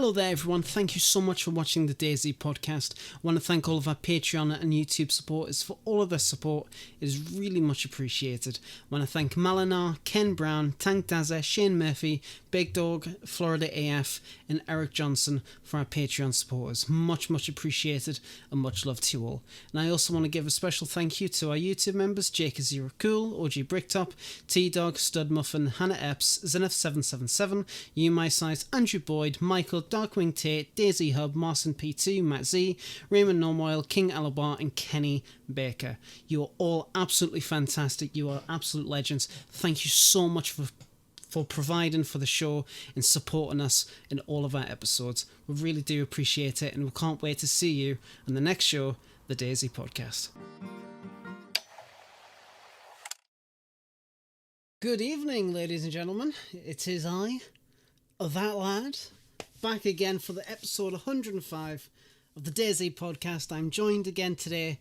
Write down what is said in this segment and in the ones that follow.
Hello there everyone, thank you so much for watching the DayZ Podcast. I want to thank all of our Patreon and YouTube supporters for all of their support. It is really much appreciated. I want to thank Malinar, Ken Brown, Tank Dazza, Shane Murphy, Big Dog, Florida AF and Eric Johnson for our Patreon supporters. Much appreciated and much love to you all. And I also want to give a special thank you to our YouTube members, Jake Zero Cool, OG Bricktop, T-Dog, Stud Muffin, Hannah Epps, Zenith777, You My Size, Andrew Boyd, Michael, Darkwing Tate, DayZ Hub, Marson P2, Matt Z, Raymond Normoyle, King Alabar, and Kenny Baker. You are all absolutely fantastic. You are absolute legends. Thank you so much for providing for the show and supporting us in all of our episodes. We really do appreciate it, and we can't wait to see you on the next show, the DayZ Podcast. Good evening, ladies and gentlemen. It is I, that lad, back again for the episode 105 of the DayZ Podcast. I'm joined again today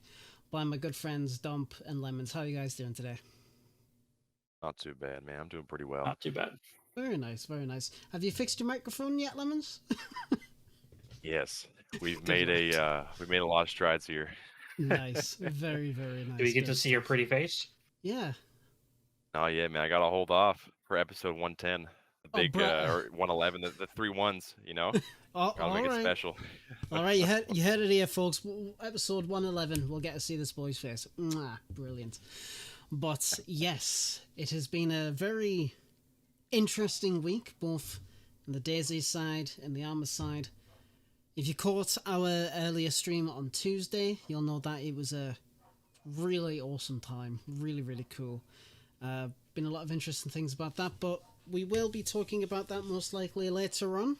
by my good friends Dump and Lemons. How are you guys doing today? Not too bad, man. I'm doing pretty well. Not too bad. Very nice, very nice. Have you fixed your microphone yet, Lemons? Yes, we've made a lot of strides here. Nice, very nice. Do we get to see your pretty face? Yeah. Oh yeah, man. I gotta hold off for episode 110, the big or 111, the 3 1s. You know, gotta make it special. All right, you heard it here, folks. Episode 111, we'll get to see this boy's face. Mwah, brilliant. But yes, it has been a very interesting week, both on the DayZ side and the Armour side. If you caught our earlier stream on Tuesday, you'll know that it was a really awesome time. Really cool. Been a lot of interesting things about that, but we will be talking about that most likely later on.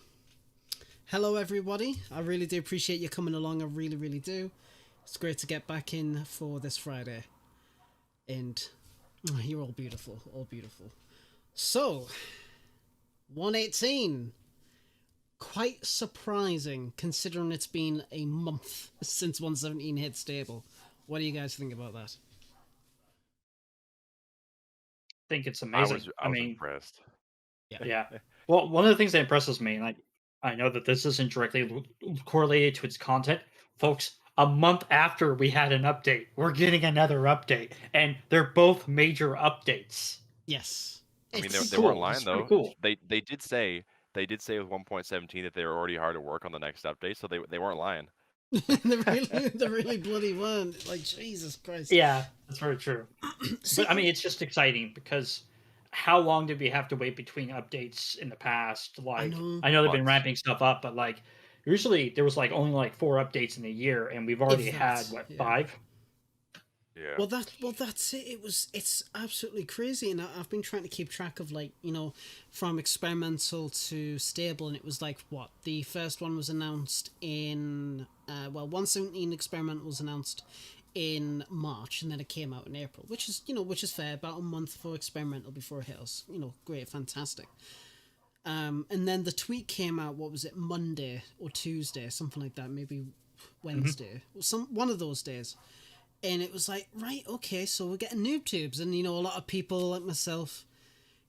Hello everybody, I really do appreciate you coming along, I really do. It's great to get back in for this Friday. And you're all beautiful. So, 118. Quite surprising, considering it's been a month since 117 hit stable. What do you guys think about that? I think it's amazing. I was impressed. Yeah. Well, one of the things that impresses me, and I know that this isn't directly correlated to its content, folks. A month after we had an update, we're getting another update, and they're both major updates. Yes. I mean, they weren't lying though. Cool. They did say with 1.17 that they were already hard at work on the next update, so they weren't lying. they really bloody weren't. Like, Jesus Christ. Yeah, that's very true. But I mean, it's just exciting because how long did we have to wait between updates in the past? Like, I know they've been ramping stuff up, but like, usually there was like only 4 updates in a year, and we've already had 5. Yeah. Well, that's it. It's absolutely crazy, and I've been trying to keep track of from experimental to stable, and it was what the first one was announced in 117 experiment was announced in March, and then it came out in April, which is fair, about a month for experimental before it hit us. Great, fantastic. And then the tweet came out. What was it? Monday or Tuesday, something like that. Maybe Wednesday, one of those days. And it was right, okay, so we're getting noob tubes. And, a lot of people like myself,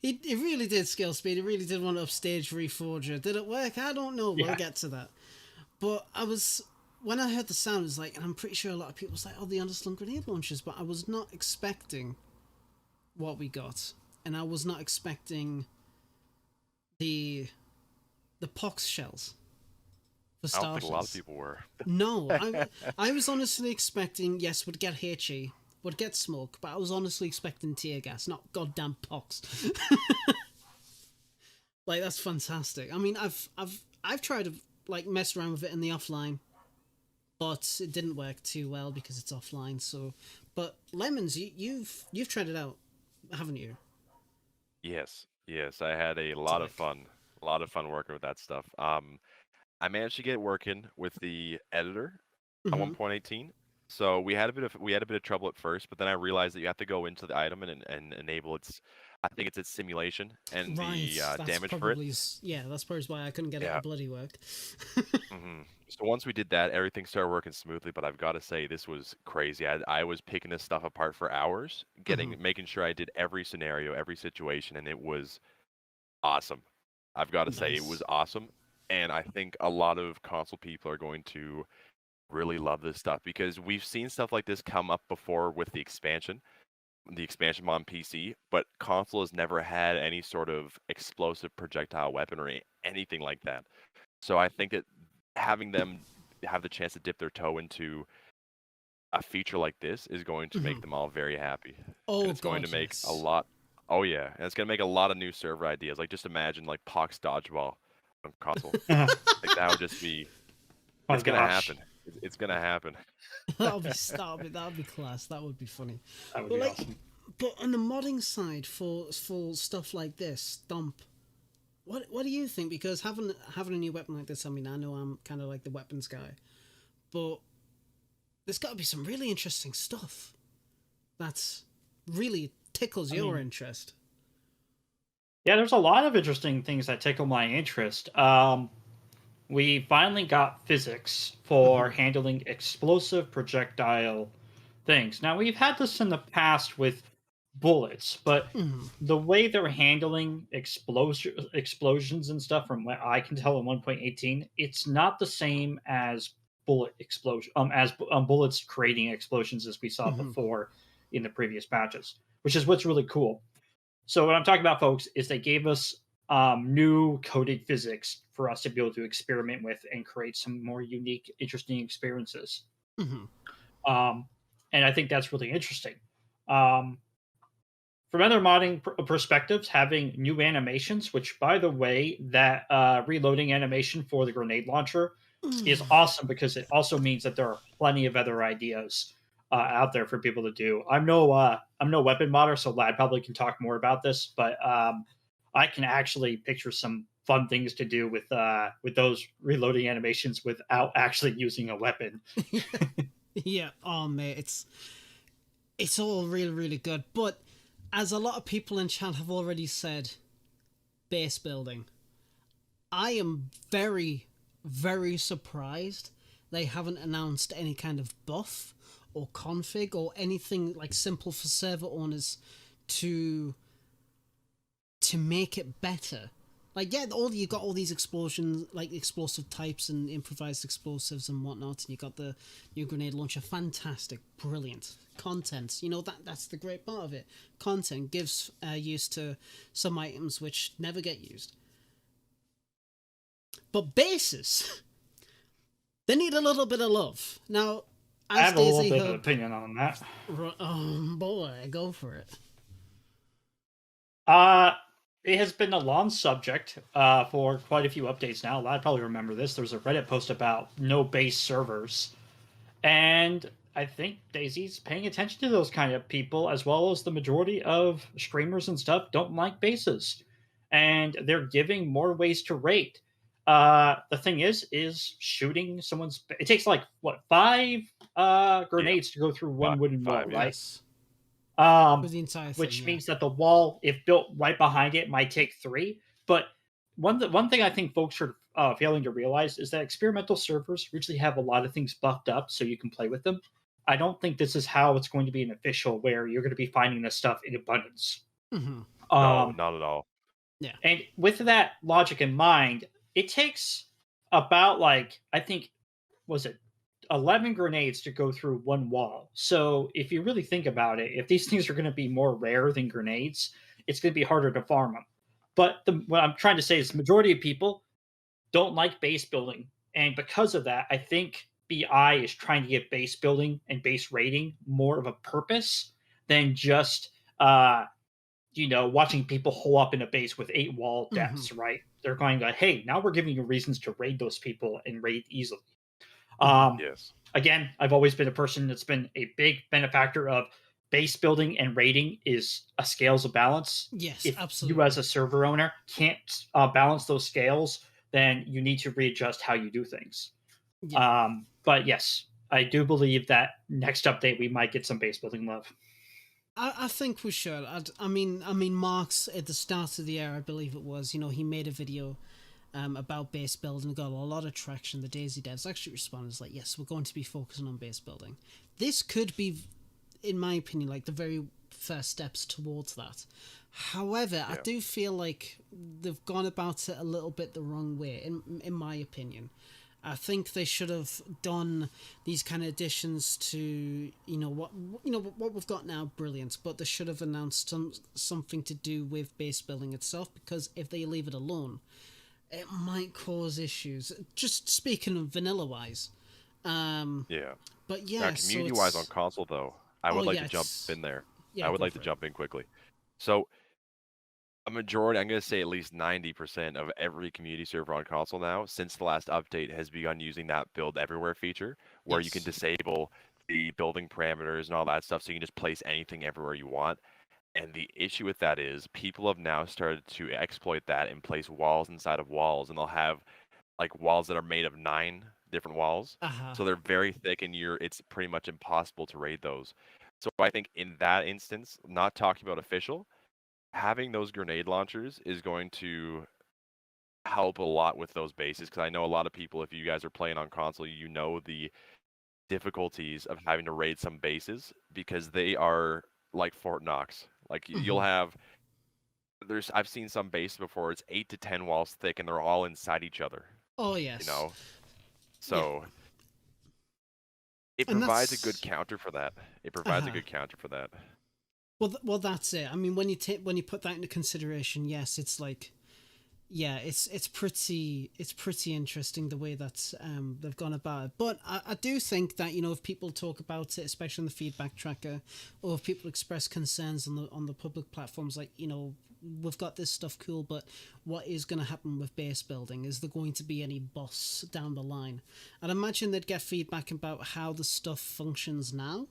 it really did skill speed. It really did want to upstage Reforger. Did it work? I don't know. We'll get to that. But when I heard the sound, it was and I'm pretty sure a lot of people was the underslung grenade launchers, but I was not expecting what we got. And I was not expecting the pox shells. I don't think a lot of people were. No, I was honestly expecting, yes, we'd get HE, would get smoke, but I was honestly expecting tear gas, not goddamn pox. That's fantastic. I mean, I've tried to mess around with it in the offline, but it didn't work too well because it's offline. So, but Lemons, you've tried it out, haven't you? Yes, I had a lot of fun working with that stuff. I managed to get it working with the editor on 1.18. So we had a bit of trouble at first, but then I realized that you have to go into the item and enable its simulation and the damage for it. Yeah, that's probably why I couldn't get it to bloody work. So once we did that, everything started working smoothly. But I've got to say, this was crazy. I was picking this stuff apart for hours, making sure I did every scenario, every situation, and it was awesome. I've got to say, it was awesome. And I think a lot of console people are going to really love this stuff because we've seen stuff like this come up before with the expansion on PC, but console has never had any sort of explosive projectile weaponry, anything like that. So I think that having them have the chance to dip their toe into a feature like this is going to make them all very happy. Oh, and it's going to make a lot. Oh yeah, and it's going to make a lot of new server ideas. Like just imagine like Pox Dodgeball on console. Like that would just be. It's going to happen. It's going to happen. that'll be class. That would be funny. That would be awesome. But on the modding side for stuff like this, Dump, what do you think? Because having a new weapon like this, I mean, I know I'm kind of like the weapons guy, but there's got to be some really interesting stuff that's really tickles your interest. Yeah, there's a lot of interesting things that tickle my interest. We finally got physics for handling explosive projectile things. Now, we've had this in the past with bullets, but the way they're handling explosions and stuff, from what I can tell in 1.18, it's not the same as bullet explosion, bullets creating explosions as we saw before in the previous patches, which is what's really cool. So what I'm talking about, folks, is they gave us new coded physics for us to be able to experiment with and create some more unique, interesting experiences. And I think that's really interesting. From other modding perspectives, having new animations, which, by the way, that reloading animation for the grenade launcher is awesome because it also means that there are plenty of other ideas out there for people to do. I'm no weapon modder, so Lad probably can talk more about this, but I can actually picture some fun things to do with those reloading animations without actually using a weapon. Yeah, oh mate, it's all really, really good. But as a lot of people in chat have already said, base building. I am very, very surprised they haven't announced any kind of buff or config or anything like simple for server owners to make it better. Like, yeah, you got all these explosions, like explosive types and improvised explosives and whatnot, and you got the new grenade launcher. Fantastic, brilliant content. You know, that's the great part of it. Content gives use to some items which never get used. But bases, they need a little bit of love. Now, as I have a little bit of Hub, opinion on that. Oh boy, go for it. It has been a long subject for quite a few updates now. I'd probably remember this. There was a Reddit post about no base servers. And I think DayZ's paying attention to those kind of people, as well as the majority of streamers and stuff don't like bases. And they're giving more ways to raid. The thing is shooting someone's... It takes like, what, 5 grenades to go through one wooden wall, right? Yes. Which means that the wall, if built right behind it, might take 3. But one thing I think folks are failing to realize is that experimental servers usually have a lot of things buffed up so you can play with them. I don't think this is how it's going to be an official, where you're going to be finding this stuff in abundance. No, not at all. Yeah. And with that logic in mind, it takes about, like, I think, was it 11 grenades to go through one wall. So if you really think about it, if these things are going to be more rare than grenades, it's going to be harder to farm them. But what I'm trying to say is the majority of people don't like base building. And because of that, I think BI is trying to give base building and base raiding more of a purpose than just, watching people hole up in a base with 8 wall depths, right? They're going like, hey, now we're giving you reasons to raid those people and raid easily. Yes. Again, I've always been a person that's been a big benefactor of base building and raiding is a scales of balance. Yes, if absolutely. You as a server owner can't balance those scales, then you need to readjust how you do things. Yeah. But yes, I do believe that next update we might get some base building love. I think we should. I mean, Mark's at the start of the year, I believe it was. He made a video about base building, got a lot of traction. The DayZ devs actually responded like, yes, we're going to be focusing on base building. This could be, in my opinion, like the very first steps towards that. However, I do feel like they've gone about it a little bit the wrong way, in my opinion. I think they should have done these kind of additions to what we've got now. Brilliant, but they should have announced something to do with base building itself, because if they leave it alone, it might cause issues. Just speaking of vanilla wise, But yeah, now, community wise on console though, I would like to jump in there. I would like to jump in quickly. So a majority, I'm going to say at least 90% of every community server on console now, since the last update, has begun using that build everywhere feature, where you can disable the building parameters and all that stuff, so you can just place anything everywhere you want. And the issue with that is people have now started to exploit that and place walls inside of walls, and they'll have like walls that are made of 9 different walls. So they're very thick, and it's pretty much impossible to raid those. So I think in that instance, not talking about official, having those grenade launchers is going to help a lot with those bases, because I know a lot of people, if you guys are playing on console, you know the difficulties of having to raid some bases, because they are like Fort Knox. Like you'll have I've seen some bases before, it's 8 to 10 walls thick, and they're all inside each other. Oh yes. So it provides a good counter for that. Well, that's it. I mean, when you put that into consideration, yes, it's like, it's pretty interesting the way that they've gone about it. But I do think that if people talk about it, especially on the feedback tracker, or if people express concerns on the public platforms, like we've got this stuff cool, but what is going to happen with base building? Is there going to be any boss down the line? I'd imagine they'd get feedback about how the stuff functions now.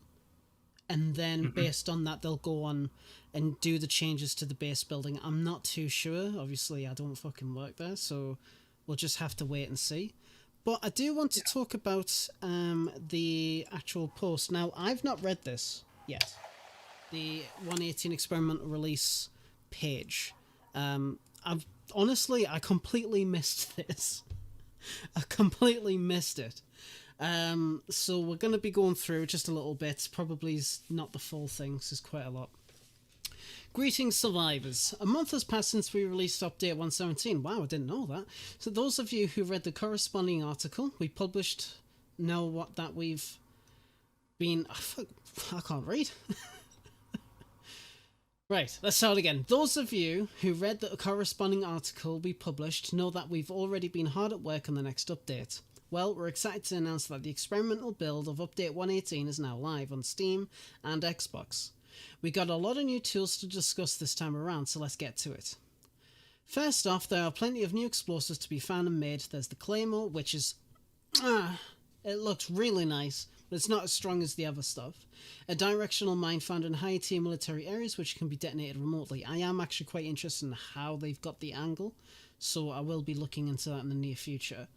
And then based on that, they'll go on and do the changes to the base building. I'm not too sure. Obviously, I don't fucking work there, so we'll just have to wait and see. But I do want to talk about the actual post. Now, I've not read this yet. The 118 experimental release page. I completely missed this. I completely missed it. So we're going to be going through just a little bit. Probably is not the full thing, because there's quite a lot. Greetings, survivors. A month has passed since we released update 117. Wow, I didn't know that. So those of you who read the corresponding article we published know what that we've been... I can't read. Right, let's start again. Those of you who read the corresponding article we published know that we've already been hard at work on the next update. Well, we're excited to announce that the experimental build of Update 118 is now live on Steam and Xbox. We got a lot of new tools to discuss this time around, so let's get to it. First off, there are plenty of new explosives to be found and made. There's the Claymore, which is... it looks really nice, but it's not as strong as the other stuff. A directional mine found in high tier military areas, which can be detonated remotely. I am actually quite interested in how they've got the angle, so I will be looking into that in the near future.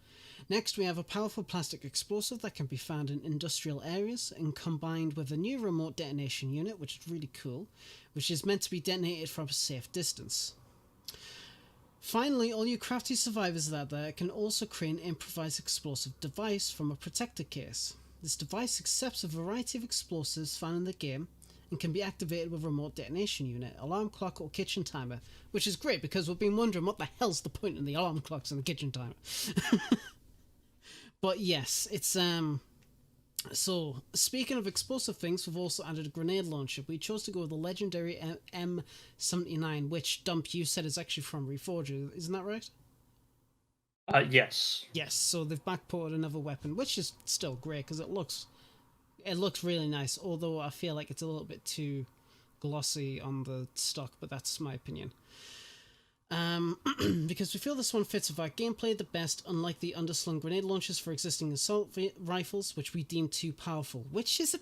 Next, we have a powerful plastic explosive that can be found in industrial areas and combined with a new remote detonation unit, which is really cool, which is meant to be detonated from a safe distance. Finally, all you crafty survivors out there can also create an improvised explosive device from a protector case. This device accepts a variety of explosives found in the game and can be activated with a remote detonation unit, alarm clock or kitchen timer, which is great because we've been wondering what the hell's the point in the alarm clocks and the kitchen timer. But yes, it's so speaking of explosive things, we've also added a grenade launcher. We chose to go with the legendary M79, which, Dump, you said is actually from Reforger, isn't that right? Yes. Yes, so they've backported another weapon, which is still great because it looks really nice, although I feel like it's a little bit too glossy on the stock, but that's my opinion. Because we feel this one fits with our gameplay the best, unlike the underslung grenade launchers for existing assault rifles, which we deem too powerful, which is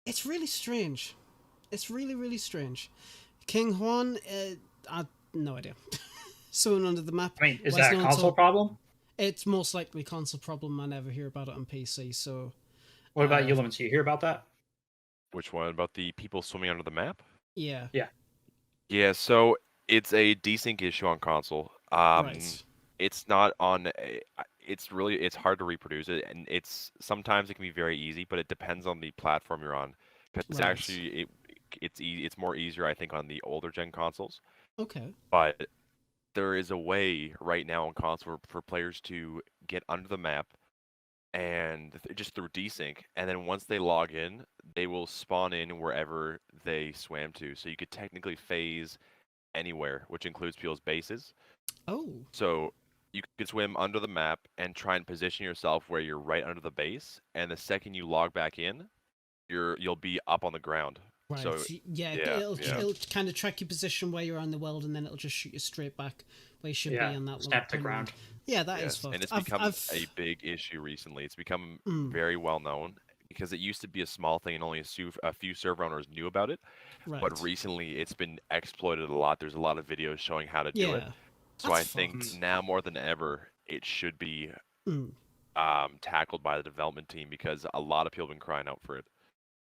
it's really strange. It's really, really strange. King Juan, I no idea. Someone under the map. I mean, is that a console problem? It's most likely a console problem. I never hear about it on PC, so... What about you, Lemons? Do you hear about that? Which one? About the people swimming under the map? Yeah. Yeah, so it's a desync issue on console. Right. It's not on... It's hard to reproduce it, and sometimes it can be very easy, but it depends on the platform you're on. because actually it's more easier, I think, on the older gen consoles. Okay. But there is a way right now on console for players to get under the map and just through desync, and then once they log in, they will spawn in wherever they swam to. So you could technically phase anywhere, which includes people's bases. Oh. So you could swim under the map and try and position yourself where you're right under the base, and the second you log back in, you'll be up on the ground. Right. So it'll kind of track your position where you're on the world, and then it'll just shoot you straight back where you should be on that snap to ground. Yeah, that is fucked. And it's become a big issue recently. It's become very well known because it used to be a small thing and only a few server owners knew about it. Right. But recently it's been exploited a lot. There's a lot of videos showing how to do it. So I think now more than ever it should be tackled by the development team because a lot of people have been crying out for it.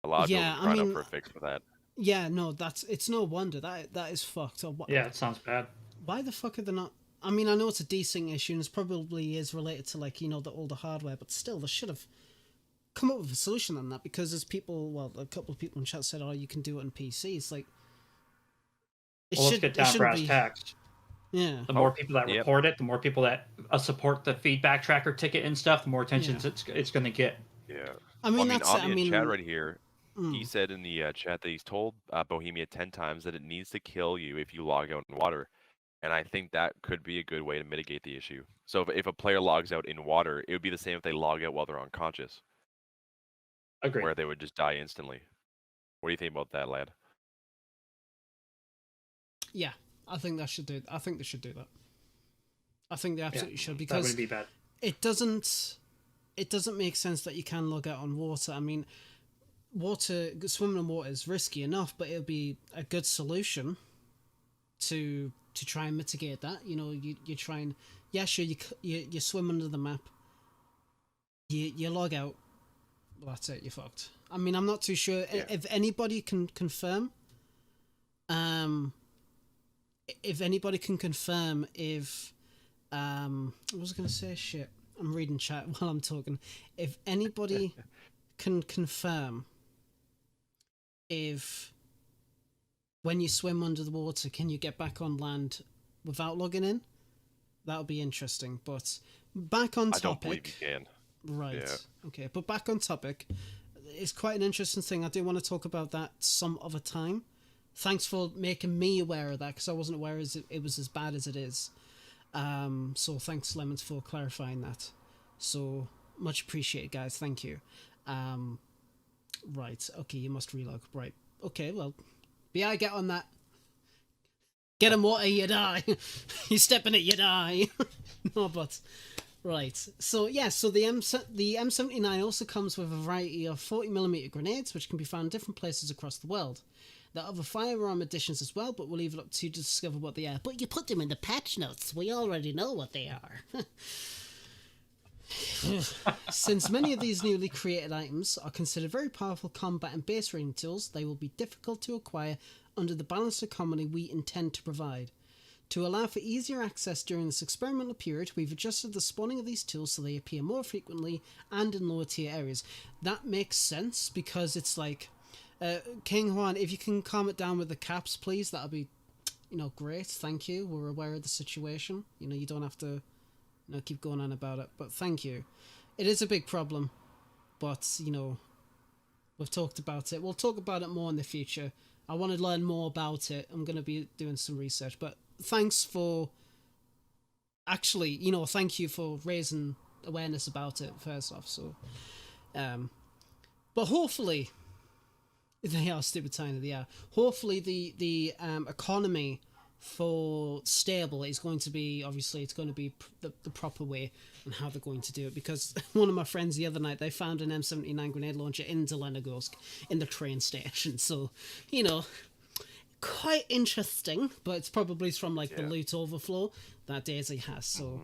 A lot of people have been crying out for a fix for that. Yeah, no, it's no wonder that is fucked. Yeah, it sounds bad. Why the fuck are they not? I mean, I know it's a desync issue and it probably is related to like, the older hardware, but still, they should have come up with a solution on that because there's a couple of people in chat said, "Oh, you can do it on PC." It's like, let's get down brass tacks. Yeah. The more people that report it, the more people that support the feedback tracker ticket and stuff, the more attention it's going to get. Yeah. I mean, in chat right here. He said in the chat that he's told Bohemia 10 times that it needs to kill you if you log out in water. And I think that could be a good way to mitigate the issue. So if a player logs out in water, it would be the same if they log out while they're unconscious. Agreed. Where they would just die instantly. What do you think about that, lad? Yeah, I think they should do that. I think they absolutely should because that would be bad. It doesn't make sense that you can log out on water. I mean, swimming in water is risky enough, but it'll be a good solution to try and mitigate that. You try and sure you swim under the map, you log out, well, that's it, you're fucked. I mean, I'm not too sure if anybody can confirm if I was gonna say shit, I'm reading chat while I'm talking. If anybody can confirm if when you swim under the water, can you get back on land without logging in? That'll be interesting. But back on topic. I don't believe you can. Right. Yeah. Okay. But back on topic. It's quite an interesting thing. I do want to talk about that some other time. Thanks for making me aware of that because I wasn't aware it was as bad as it is. So thanks, Lemons, for clarifying that. So much appreciated, guys. Thank you. Right. Okay, you must relog. Right. Okay, well, BI, get on that. Get him water, you die. You step in it, you die. No, but... Right. So, the M79 also comes with a variety of 40mm grenades, which can be found in different places across the world. There are other firearm additions as well, but we'll leave it up to you to discover what they are. But you put them in the patch notes. We already know what they are. Since many of these newly created items are considered very powerful combat and base raiding tools, they will be difficult to acquire under the balanced economy we intend to provide. To allow for easier access during this experimental period, we've adjusted the spawning of these tools so they appear more frequently and in lower tier areas. That makes sense because it's like, King Juan, if you can calm it down with the caps, please, that'll be, great. Thank you. We're aware of the situation. You don't have to keep going on about it, but thank you. It is a big problem, but, we've talked about it. We'll talk about it more in the future. I want to learn more about it. I'm going to be doing some research, but thanks for... Actually, thank you for raising awareness about it, first off, so... But hopefully... They are stupid tiny, they are. Hopefully the economy for stable is going to be, obviously it's going to be the proper way and how they're going to do it, because one of my friends the other night, they found an M79 grenade launcher in Zelenogorsk in the train station, so quite interesting, but it's probably from the loot overflow that DayZ has, so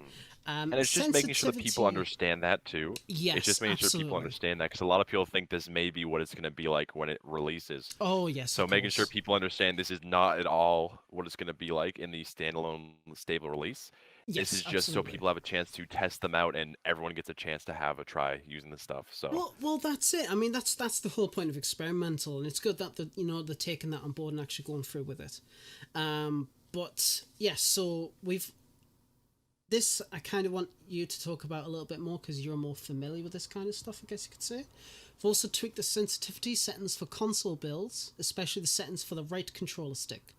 and it's just making sure that people understand that too. Yes, it's just making sure people understand that, because a lot of people think this may be what it's going to be like when it releases. Oh yes. So making sure people understand this is not at all what it's going to be like in the standalone stable release. This Yes, is just so absolutely. people have a chance to test them out, and everyone gets a chance to have a try using the stuff. So Well, that's it. I mean, that's the whole point of experimental, and it's good that they're taking that on board and actually going through with it. But yes, so we've this. I kind of want you to talk about a little bit more because you're more familiar with this kind of stuff, I guess you could say. We've also tweaked the sensitivity settings for console builds, especially the settings for the right controller stick.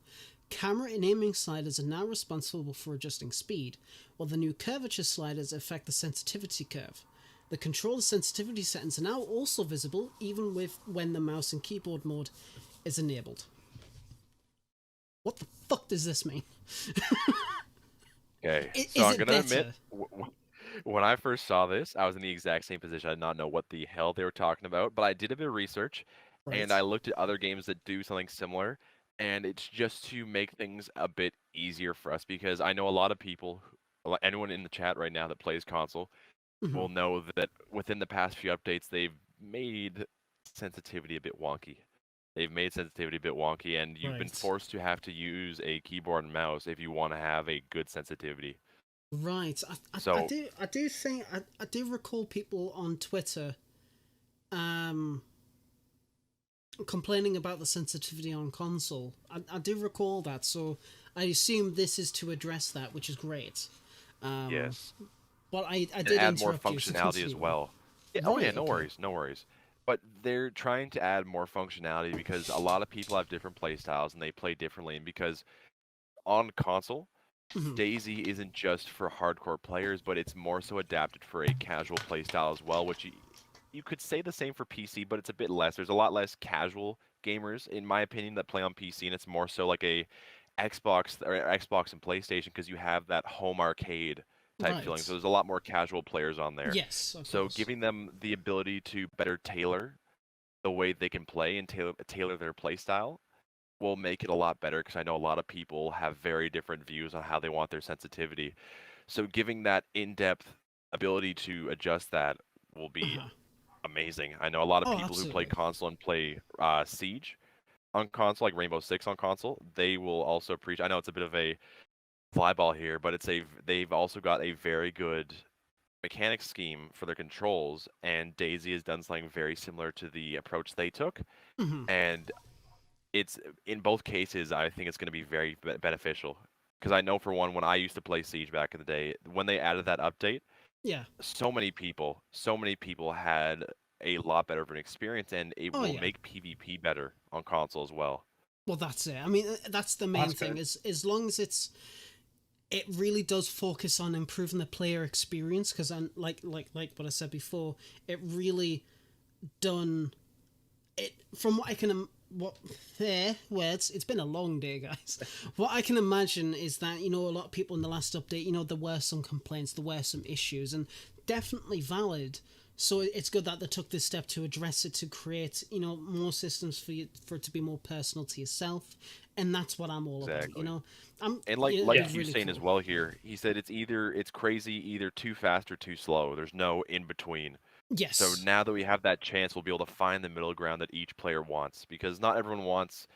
Camera and aiming sliders are now responsible for adjusting speed, while the new curvature sliders affect the sensitivity curve. The controller sensitivity settings are now also visible, even when the mouse and keyboard mode is enabled. What the fuck does this mean? okay, Is so I'm it gonna better? admit, when I first saw this, I was in the exact same position. I did not know what the hell they were talking about, but I did a bit of research, and Right. I looked at other games that do something similar, and it's just to make things a bit easier for us because I know a lot of people, anyone in the chat right now that plays console, Mm-hmm. will know that within the past few updates, they've made sensitivity a bit wonky. They've made sensitivity a bit wonky, and you've been Right. forced to have to use a keyboard and mouse if you want to have a good sensitivity. Right. So, I do think I do recall people on Twitter um complaining about the sensitivity on console. I do recall that, so I assume this is to address that, which is great. Um, yes, but I and did add more interrupt you, so functionality as continue on. well. Yeah, oh yeah, Right, no okay. worries, no worries. But they're trying to add more functionality because a lot of people have different play styles and they play differently. And because on console, Mhm. DayZ isn't just for hardcore players, but it's more so adapted for a casual play style as well, which you could say the same for PC, but it's a bit less. There's a lot less casual gamers, in my opinion, that play on PC, and it's more so like a Xbox and PlayStation because you have that home arcade type feeling. So Right. there's a lot more casual players on there. Yes, of So course. giving them the ability to better tailor the way they can play and tailor their play style will make it a lot better because I know a lot of people have very different views on how they want their sensitivity. So giving that in-depth ability to adjust that will be Uh-huh. amazing. I know a lot of Oh, people who play absolutely. console and play Siege on console, like Rainbow Six on console. They will also appreciate. I know it's a bit of a flyball here, but they've also got a very good mechanic scheme for their controls, and DayZ has done something very similar to the approach they took. Hmm. And it's in both cases, I think it's going to be very beneficial. Because I know for one, when I used to play Siege back in the day, when they added that update, Yeah. so many people had a lot better of an experience, and it Oh, will yeah. make PvP better on console as well. Well, that's it. I mean, that's the main That's thing. good. Is as long as it really does focus on improving the player experience, because like what I said before, it really done it from what I can what there words. It's been a long day, guys. What I can imagine is that a lot of people in the last update, there were some complaints, there were some issues, and definitely valid. So it's good that they took this step to address it, to create more systems for you, for it to be more personal to yourself, and that's what I'm all about. Exactly. I'm And like it'd like be Yeah. Q's really saying as cool. well here, he said it's crazy, either too fast or too slow. There's no in between. So Yes. now that we have that chance, we'll be able to find the middle ground that each player wants because not everyone wants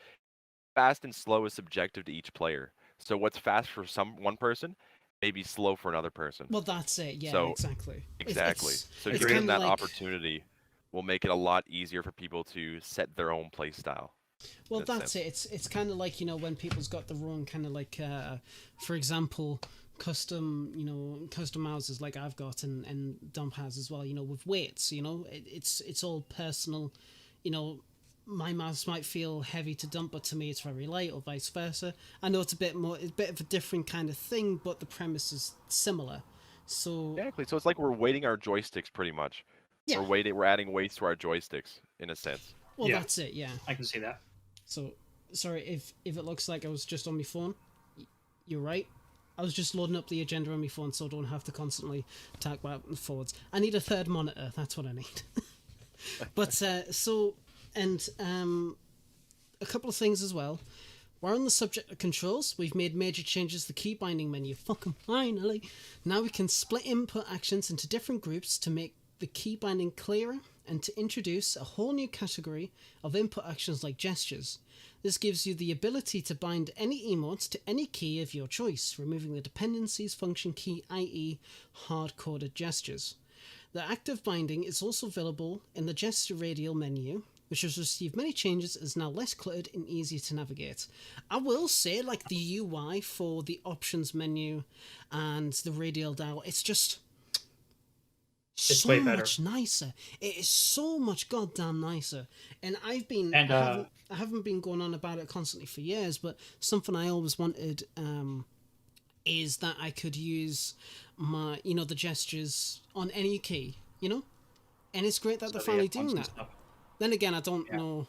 fast and slow is subjective to each player. So what's fast for one person may be slow for another person. Well, that's it. Yeah, So exactly. It's exactly. So it's giving Agreed. them kind of that like. opportunity will make it a lot easier for people to set their own play style Well, in a that's it. sense. It's kind of like when people's got their own kind of like, for example, custom houses like I've got and Dump has as well. With weights. It's all personal. You know, my mouse might feel heavy to dump, but to me it's very light, or vice versa. I know it's a bit of a different kind of thing, but the premise is similar. So Exactly. So it's like we're weighting our joysticks pretty much. yeah. We're adding weights to our joysticks in a sense. Well, Yeah, that's it. Yeah. I can see that. So sorry if it looks like I was just on my phone. You're right. I was just loading up the agenda on my phone, so I don't have to constantly tap back and forwards. I need a third monitor. That's what I need. But and a couple of things as well. We're on the subject of controls. We've made major changes to the key binding menu. Fucking finally! Now we can split input actions into different groups to make the key binding clearer and to introduce a whole new category of input actions like gestures. This gives you the ability to bind any emotes to any key of your choice, removing the dependencies function key, i.e. hard-coded gestures. The active binding is also available in the gesture radial menu, which has received many changes and is now less cluttered and easier to navigate. I will say, like, the UI for the options menu and the radial dial, it's just so much nicer. It is so much goddamn nicer. And I haven't been going on about it constantly for years, but something I always wanted is that I could use my, the gestures on any key, and it's great that they're finally doing that. Then again, I don't know,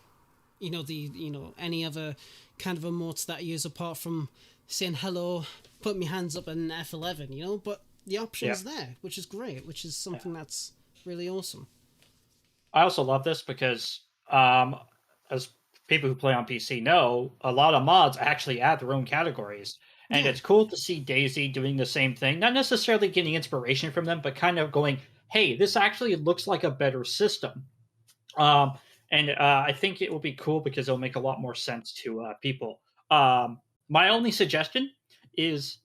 any other kind of emotes that I use apart from saying hello, put my hands up in F11, but the option's there, which is great, which is something that's really awesome. I also love this because, as people who play on PC know, a lot of mods actually add their own categories. And it's cool to see DayZ doing the same thing, not necessarily getting inspiration from them, but kind of going, hey, this actually looks like a better system. I think it will be cool because it'll make a lot more sense to people. My only suggestion is,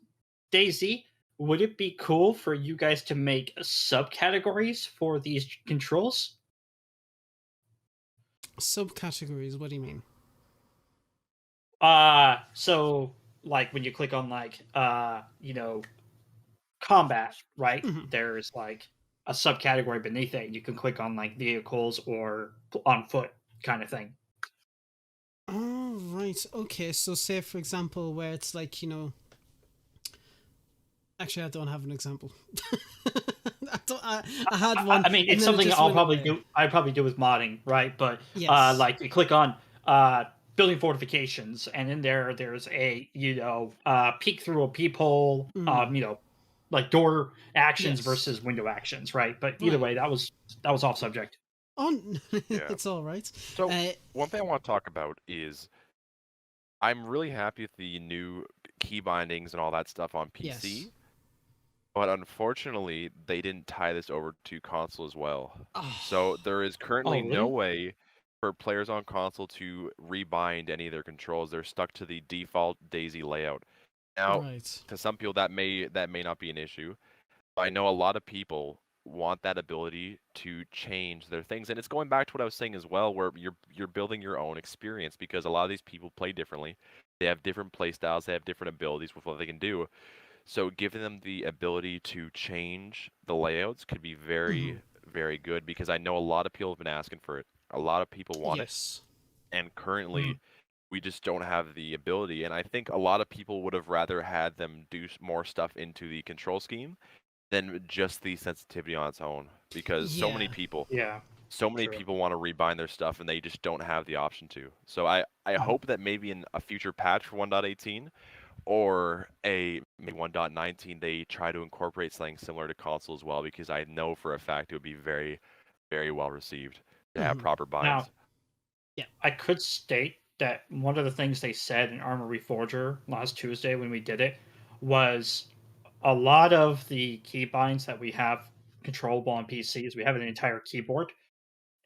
DayZ, would it be cool for you guys to make subcategories for these controls? Subcategories? What do you mean? So like when you click on combat, right? Mm-hmm. There's like a subcategory beneath it. You can click on like vehicles or on foot kind of thing. Oh, right. Okay. So say, for example, where it's like, actually, I don't have an example. I had one. I mean, it's something I'd probably do with modding, right? But yes. Like you click on building fortifications, and in there's a peek through a peephole, like door actions versus window actions, right? But either way, that was off subject. Oh, it's all right. So one thing I want to talk about is I'm really happy with the new key bindings and all that stuff on PC. Yes. But unfortunately, they didn't tie this over to console as well. Oh. So there is currently no way for players on console to rebind any of their controls. They're stuck to the default DayZ layout. Now, to some people that may not be an issue. I know a lot of people want that ability to change their things, and it's going back to what I was saying as well, where you're building your own experience, because a lot of these people play differently. They have different play styles. They have different abilities with what they can do. So giving them the ability to change the layouts could be very, very good, because I know a lot of people have been asking for it. A lot of people want it. And currently, we just don't have the ability. And I think a lot of people would have rather had them do more stuff into the control scheme than just the sensitivity on its own. Because so many people people want to rebind their stuff, and they just don't have the option to. So I hope that maybe in a future patch for 1.18, or maybe 1.19, they try to incorporate something similar to console as well, because I know for a fact it would be very, very well received to have proper binds. Now, I could state that one of the things they said in Armor Reforger last Tuesday when we did it was a lot of the keybinds that we have controllable on PCs, we have an entire keyboard,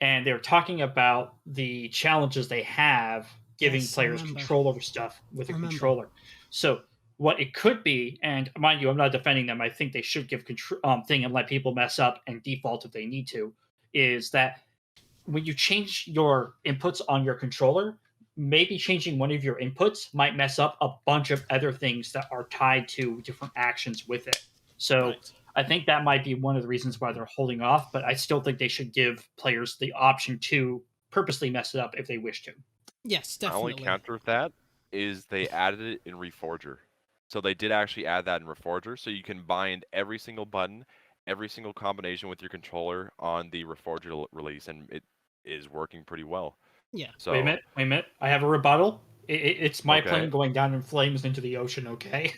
and they were talking about the challenges they have giving players control over stuff with a controller. So what it could be, and mind you, I'm not defending them. I think they should give thing and let people mess up and default if they need to, is that when you change your inputs on your controller, maybe changing one of your inputs might mess up a bunch of other things that are tied to different actions with it. So I think that might be one of the reasons why they're holding off, but I still think they should give players the option to purposely mess it up if they wish to. Yes, definitely. My only counter with that is they added it in Reforger. So they did actually add that in Reforger, so you can bind every single button, every single combination with your controller on the Reforger release, and it is working pretty well. Yeah. So, wait a minute. I have a rebuttal. It's my plane going down in flames into the ocean, okay?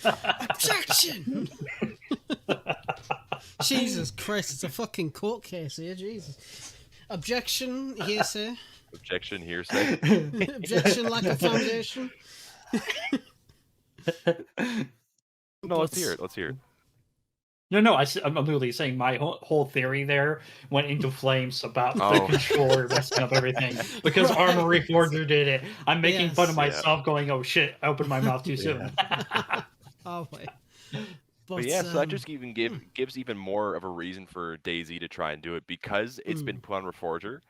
Objection! Jesus Christ, it's a fucking court case here, Jesus. Objection, hearsay. Objection, hearsay. Objection, lack of foundation. No, let's hear it. No, I'm literally saying my whole theory there went into flames about the Oh. controller messing up everything because Armor Reforger did it. I'm making fun of Yeah. myself, going, "Oh shit, I opened my mouth too soon." Oh wait. But yeah, so that just even gives even more of a reason for DayZ to try and do it because it's been put on Reforger.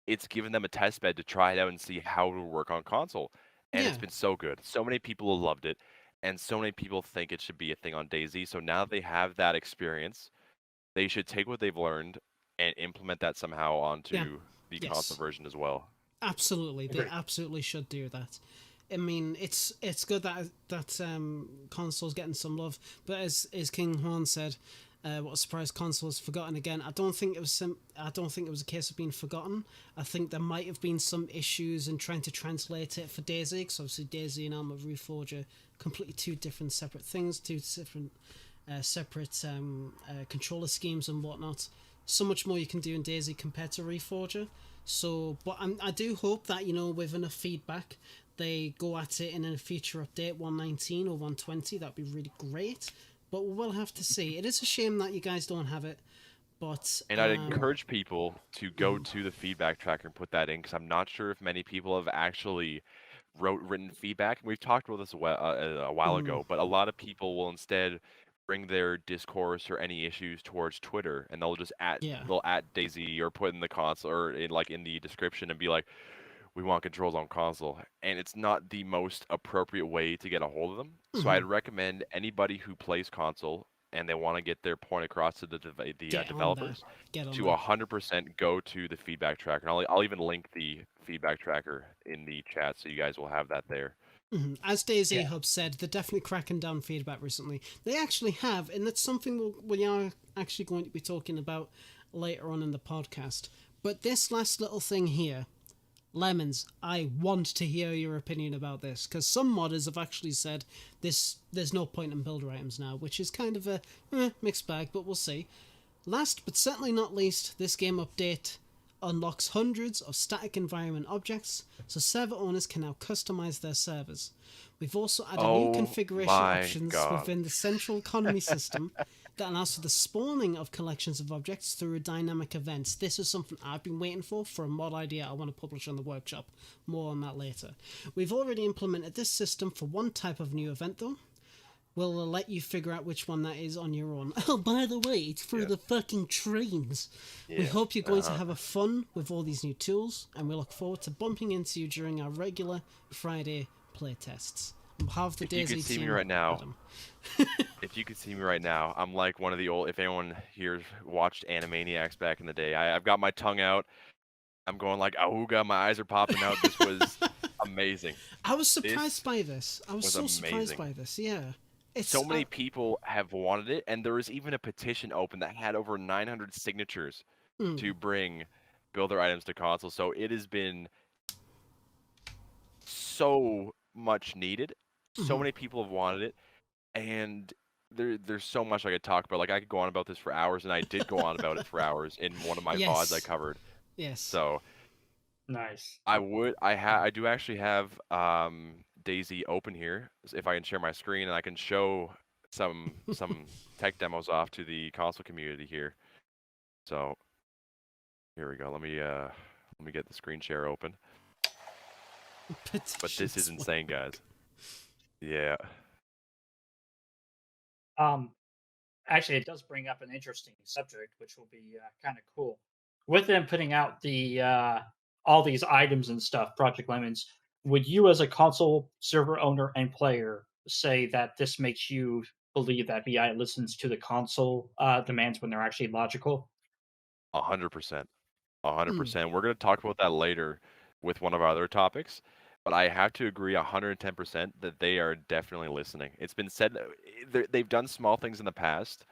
It's given them a test bed to try it out and see how it will work on console, and it's been so good. So many people have loved it, and so many people think it should be a thing on DayZ. So now they have that experience. They should take what they've learned and implement that somehow onto the console version as well. Absolutely, they absolutely should do that. I mean, it's good that console's getting some love, but as King Juan said, what a surprise, console is forgotten again. I don't think it was a case of being forgotten. I think there might have been some issues in trying to translate it for DayZ, because obviously DayZ and Armor Reforger completely two different separate things, two different separate controller schemes and whatnot. So much more you can do in DayZ compared to Reforger. So, but I do hope that, with enough feedback, they go at it in a future update, 119 or 120. That'd be really great. But we'll have to see. It is a shame that you guys don't have it. But and I'd encourage people to go to the feedback tracker and put that in, because I'm not sure if many people have actually written feedback. We've talked about this a while ago, but a lot of people will instead bring their discourse or any issues towards Twitter, and they'll just they'll at DayZ or put in the console or in the description and be like, we want controls on console, and it's not the most appropriate way to get a hold of them. So I'd recommend anybody who plays console and they want to get their point across to the developers to 100% go to the feedback tracker. And I'll even link the feedback tracker in the chat, so you guys will have that there. As DayZ Hub said, they're definitely cracking down feedback recently. They actually have, and that's something we are actually going to be talking about later on in the podcast. But this last little thing here, Lemons, I want to hear your opinion about this, because some modders have actually said there's no point in builder items now, which is kind of a mixed bag, but we'll see. Last but certainly not least, this game update unlocks hundreds of static environment objects, so server owners can now customize their servers. We've also added new configuration options within the central economy system that allows for the spawning of collections of objects through dynamic events. This is something I've been waiting for a mod idea I want to publish on the workshop. More on that later. We've already implemented this system for one type of new event though. We'll let you figure out which one that is on your own. Oh, by the way, it's through the fucking trains. We hope you're going to have a fun with all these new tools, and we look forward to bumping into you during our regular Friday playtests. Have the if you could see me right now, if you could see me right now, I'm like one of the old. If anyone here watched Animaniacs back in the day, I've got my tongue out. I'm going like auga. My eyes are popping out. This was amazing. I was surprised by this. I was so surprised by this. Yeah. So many people have wanted it, and there was even a petition open that had over 900 signatures to bring builder items to console. So it has been so much needed. So many people have wanted it, and there's so much I could talk about. Like, I could go on about this for hours, and I did go on about it for hours in one of my VODs I covered. Yes. So nice. I do actually have DayZ open here, if I can share my screen, and I can show some tech demos off to the console community here. So here we go. Let me get the screen share open. But this is insane, guys. Yeah. Actually, it does bring up an interesting subject, which will be kind of cool. With them putting out the all these items and stuff, Project Lemons, would you, as a console server owner and player, say that this makes you believe that BI listens to the console demands when they're actually logical? 100%. 100%. We're going to talk about that later with one of our other topics. But I have to agree 110% that they are definitely listening. It's been said they've done small things in the past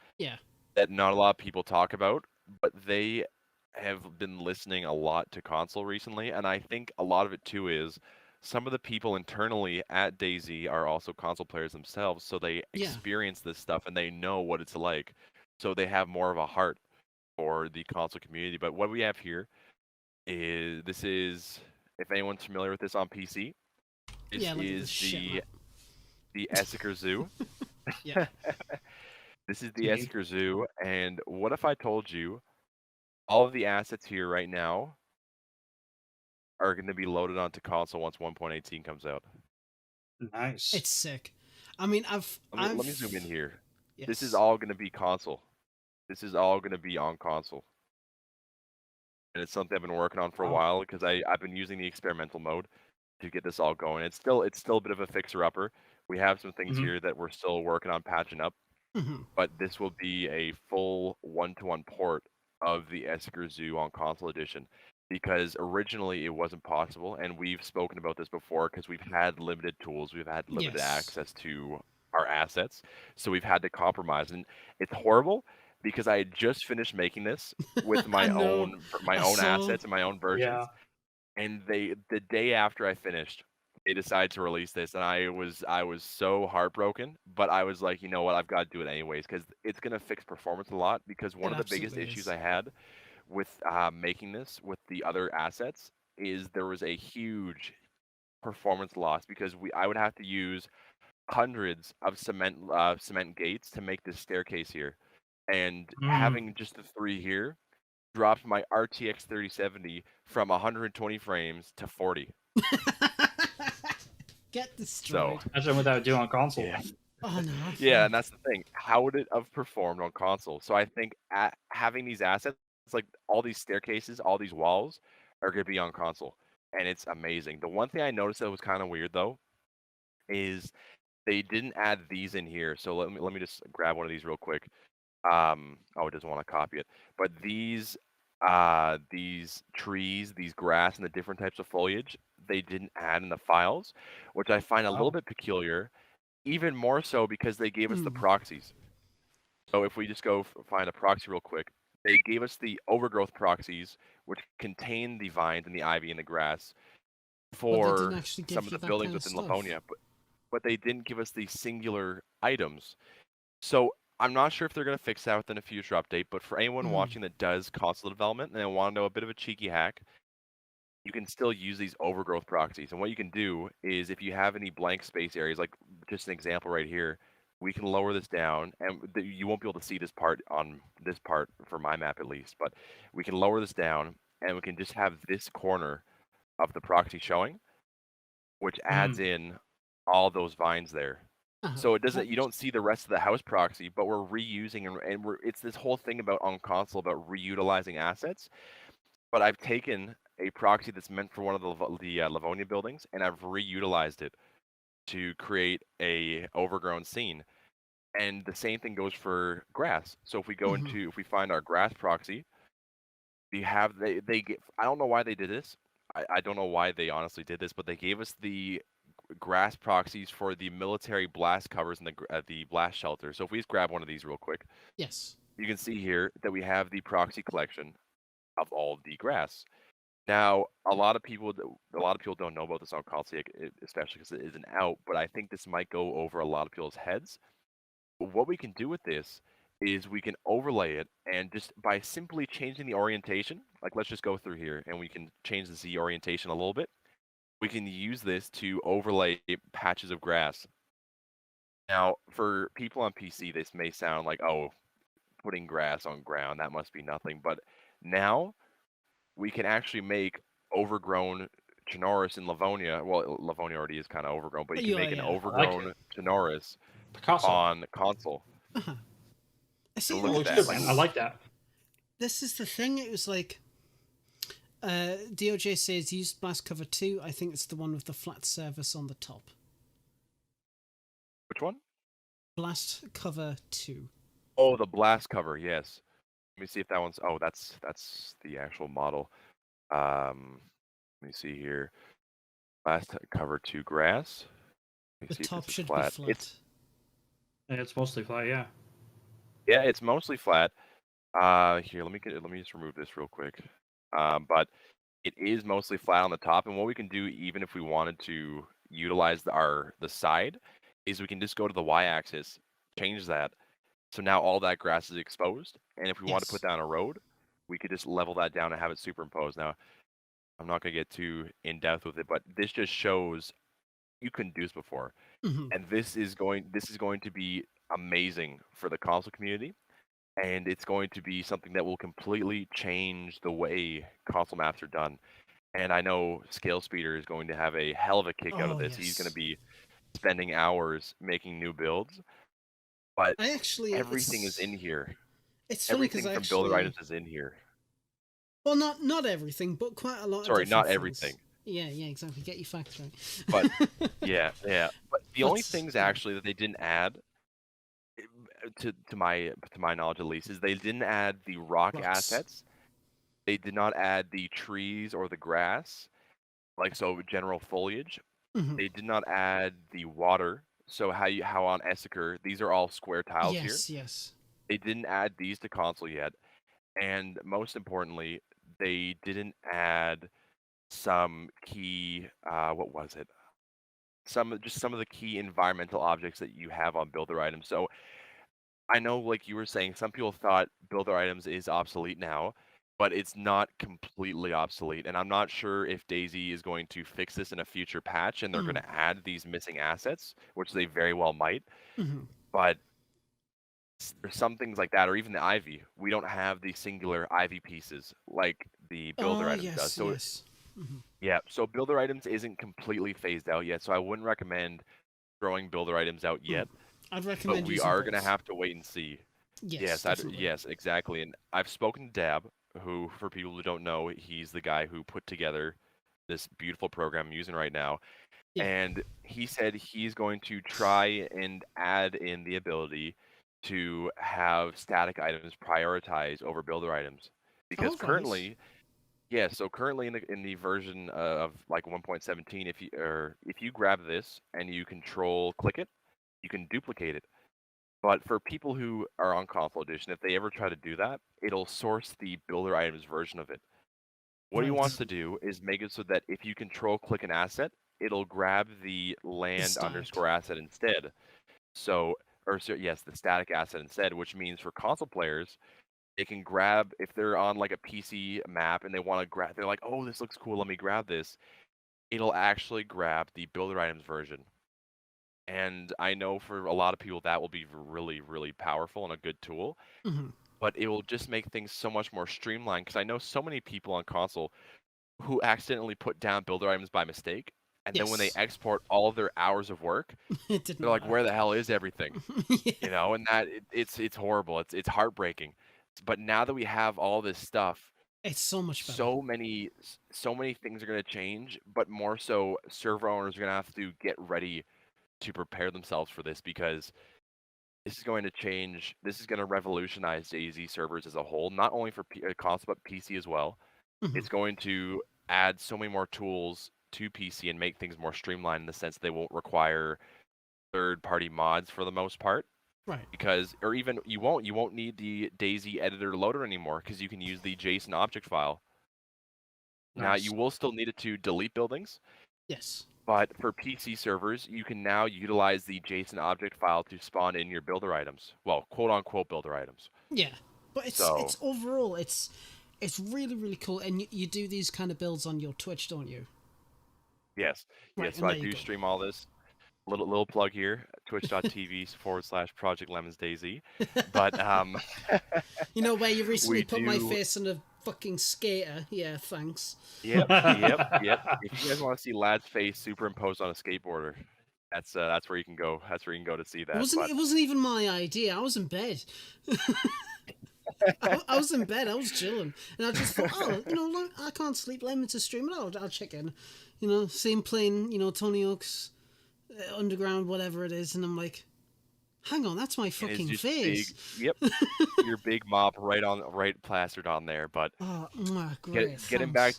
that not a lot of people talk about, but they have been listening a lot to console recently. And I think a lot of it too is some of the people internally at DayZ are also console players themselves, so they experience this stuff and they know what it's like. So they have more of a heart for the console community. But what we have here is if anyone's familiar with this on PC, this is the Essiker Zoo. This is the Esker Zoo, and what if I told you all of the assets here right now are going to be loaded onto console once 1.18 comes out? Nice. It's sick. I mean, Let me zoom in here. Yes. This is all going to be console. This is all going to be on console. And it's something I've been working on for a while because I've been using the experimental mode to get this all going. It's still a bit of a fixer-upper. We have some things here that we're still working on patching up, but this will be a full one-to-one port of the Esker Zoo on console edition, because originally it wasn't possible, and we've spoken about this before because we've had limited tools, we've had limited access to our assets, so we've had to compromise, and it's horrible because I had just finished making this with my own assets and my own versions, and the day after I finished, they decided to release this, and I was so heartbroken, but I was like, you know what, I've got to do it anyways because it's gonna fix performance a lot. Because one of the biggest issues I had with making this with the other assets is there was a huge performance loss because I would have to use hundreds of cement gates to make this staircase here, and having just the 3 here dropped my RTX 3070 from 120 frames to 40. Get destroyed. So, imagine what that would do on console. Yeah. Oh no. Yeah, and that's the thing. How would it have performed on console? So I think having these assets, like all these staircases, all these walls, are going to be on console, and it's amazing. The one thing I noticed that was kind of weird though is they didn't add these in here. So let me just grab one of these real quick. Oh, it doesn't want to copy it. But these trees, these grass, and the different types of foliage, they didn't add in the files, which I find a little bit peculiar. Even more so because they gave us the proxies. So if we just go find a proxy real quick, they gave us the overgrowth proxies, which contain the vines and the ivy and the grass for some of the buildings within Livonia, but they didn't give us the singular items. So I'm not sure if they're going to fix that within a future update, but for anyone watching that does console development and they want to know a bit of a cheeky hack, you can still use these overgrowth proxies. And what you can do is if you have any blank space areas, like just an example right here, we can lower this down, and you won't be able to see this part on this part for my map at least, but we can lower this down and we can just have this corner of the proxy showing, which adds in all those vines there. So it doesn't. You don't see the rest of the house proxy, but we're reusing and it's this whole thing about on console about reutilizing assets. But I've taken a proxy that's meant for one of the Livonia buildings, and I've reutilized it to create a overgrown scene. And the same thing goes for grass. So if we go into if we find our grass proxy, we have they get. I don't know why they did this. I don't know why they honestly did this, but they gave us the grass proxies for the military blast covers and the blast shelter. So if we just grab one of these real quick, yes, you can see here that we have the proxy collection of all the grass. Now, a lot of people don't know about this on console, especially because it isn't out. But I think this might go over a lot of people's heads. But what we can do with this is we can overlay it, and just by simply changing the orientation, like let's just go through here, and we can change the Z orientation a little bit. We can use this to overlay patches of grass. Now, for people on PC, this may sound like, oh, putting grass on ground, that must be nothing. But now we can actually make overgrown Chinoris in Livonia. Well, Livonia already is kind of overgrown, but you can make an overgrown Chinoris on console. I see. Look at that. I like that. This is the thing. It was like DOJ says use Blast Cover 2. I think it's the one with the flat surface on the top. Which one? Blast Cover 2. Oh, the Blast Cover, yes. Let me see if that one's... Oh, that's the actual model. Let me see here. Blast Cover 2 grass. The top should be flat. It's mostly flat, yeah. Yeah, it's mostly flat. Here, let me just remove this real quick. But it is mostly flat on the top, and what we can do, even if we wanted to utilize the side, is we can just go to the y-axis, change that, so now all that grass is exposed, and if we want to put down a road, we could just level that down and have it superimposed. Now, I'm not going to get too in-depth with it, but this just shows you couldn't do this before. And this is going to be amazing for the console community, and it's going to be something that will completely change the way console maps are done. And I know Scale Speeder is going to have a hell of a kick out of Oh this. He's going to yes. be spending hours making new builds, but I actually, everything is in here. it's funny because Everything I from builder actually, items is in here. well, not everything, but quite a lot of Sorry, different not things. everything. Yeah, yeah, exactly. Get your facts But right. yeah, yeah. But the only But things yeah. actually that they didn't add, to my knowledge at least, is they didn't add the rock Rocks. assets. They did not add the trees or the grass, like so general foliage. Hmm. They did not add the water. So how on Essaker, these are all square tiles here. Yes, yes. They didn't add these to console yet, and most importantly, they didn't add some key. What was it? Some of the key environmental objects that you have on builder items. So I know, like you were saying, some people thought builder items is obsolete now, but it's not completely obsolete. And I'm not sure if DayZ is going to fix this in a future patch and they're going Mm. to add these missing assets, which they very well might. Hmm. But there's some things like that, or even the Ivy. We don't have the singular Ivy pieces like the builder Oh items does. yes, So yes. Hmm. yeah, so builder items isn't completely phased out yet. So I wouldn't recommend throwing builder items out Mm. yet, I'd but recommend we using are going to both. have to wait and see. Yes, definitely. Yes, exactly. And I've spoken to Dab, who, for people who don't know, he's the guy who put together this beautiful program I'm using right now. Yeah. And he said he's going to try and add in the ability to have static items prioritized over builder items. Because All right. currently, yeah, so currently in the version of like 1.17, if you grab this and you control click it, you can duplicate it. But for people who are on console edition, if they ever try to do that, it'll source the builder items version of it. What he wants Right. to do is make it so that if you control click an asset, it'll grab the The land static. underscore asset instead. So, yes, the static asset instead, which means for console players, they can grab if they're on like a PC map and they want to grab, they're like, oh, this looks cool, let me grab this. It'll actually grab the builder items version. And I know for a lot of people that will be really, really powerful and a good tool, Hmm. but it will just make things so much more streamlined because I know so many people on console who accidentally put down builder items by mistake, and then when they Yes. export all of their hours of work, It they're didn't like, "Where work. the hell is everything?" Yeah. And that it's horrible. It's heartbreaking. But now that we have all this stuff, It's so much better. so many things are going to change, but more so server owners are going to have to get ready to prepare themselves for this because this is going to change. This is going to revolutionize DayZ servers as a whole, not only for console but PC as well. Hmm. It's going to add so many more tools to PC and make things more streamlined in the sense they won't require third-party mods for the most part. Right. Because, or even you won't need the DayZ editor loader anymore because you can use the JSON object file. Now you Nice. will still need it to delete buildings, Yes. but for PC servers, you can now utilize the JSON object file to spawn in your builder items. Well, quote unquote builder items. Yeah. But it's So overall it's really really cool, and you do these kind of builds on your Twitch, don't you? yes, Right. yes. So And I there you do go. stream all this. Little plug here, twitch.tv/Project Lemons DayZ. But You know where you recently we put my do. face in a fucking skater. Yeah. Thanks. Yep, yep, yep. If you guys want to see Lad's face superimposed on a skateboarder, that's where you can go. That's where you can go to see It that. wasn't. But It wasn't even my idea. I was in bed. I was in bed. I was chilling, and I just thought, oh, look, I can't sleep. Let me to stream it. I'll check in. See him playing. Tony Hawk's Underground, whatever it is, and I'm like, hang on, that's my and it's fucking just big. face. Yep, your big mop right plastered on there. But Oh, great. getting Thanks.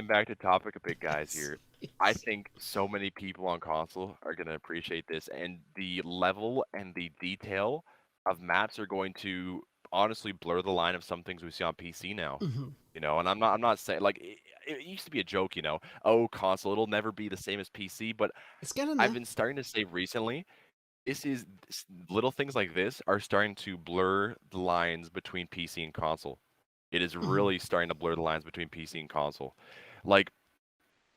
back to topic a bit, guys. Yes. Here, I Yes. think so many people on console are gonna appreciate this, and the level and the detail of maps are going to honestly blur the line of some things we see on PC now. Hmm. And I'm not saying like it used to be a joke, oh, console, it'll never be the same as PC, but It's getting I've there. been starting to say recently, little things like this are starting to blur the lines between PC and console. It is Hmm. really starting to blur the lines between PC and console. Like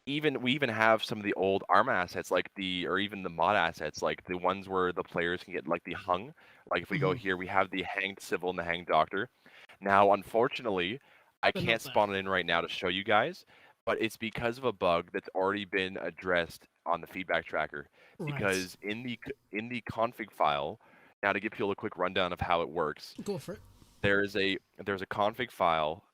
we even have some of the old ARM assets, like or even the mod assets, like the ones where the players can get like the hung. Like if we go here, we have the hanged civil and the hanged doctor. Now, unfortunately, I But can't not there. spawn it in right now to show you guys, but it's because of a bug that's already been addressed on the feedback tracker. Right. Because in the config file, now to give people a quick rundown of how it works, Go for it. there's a config file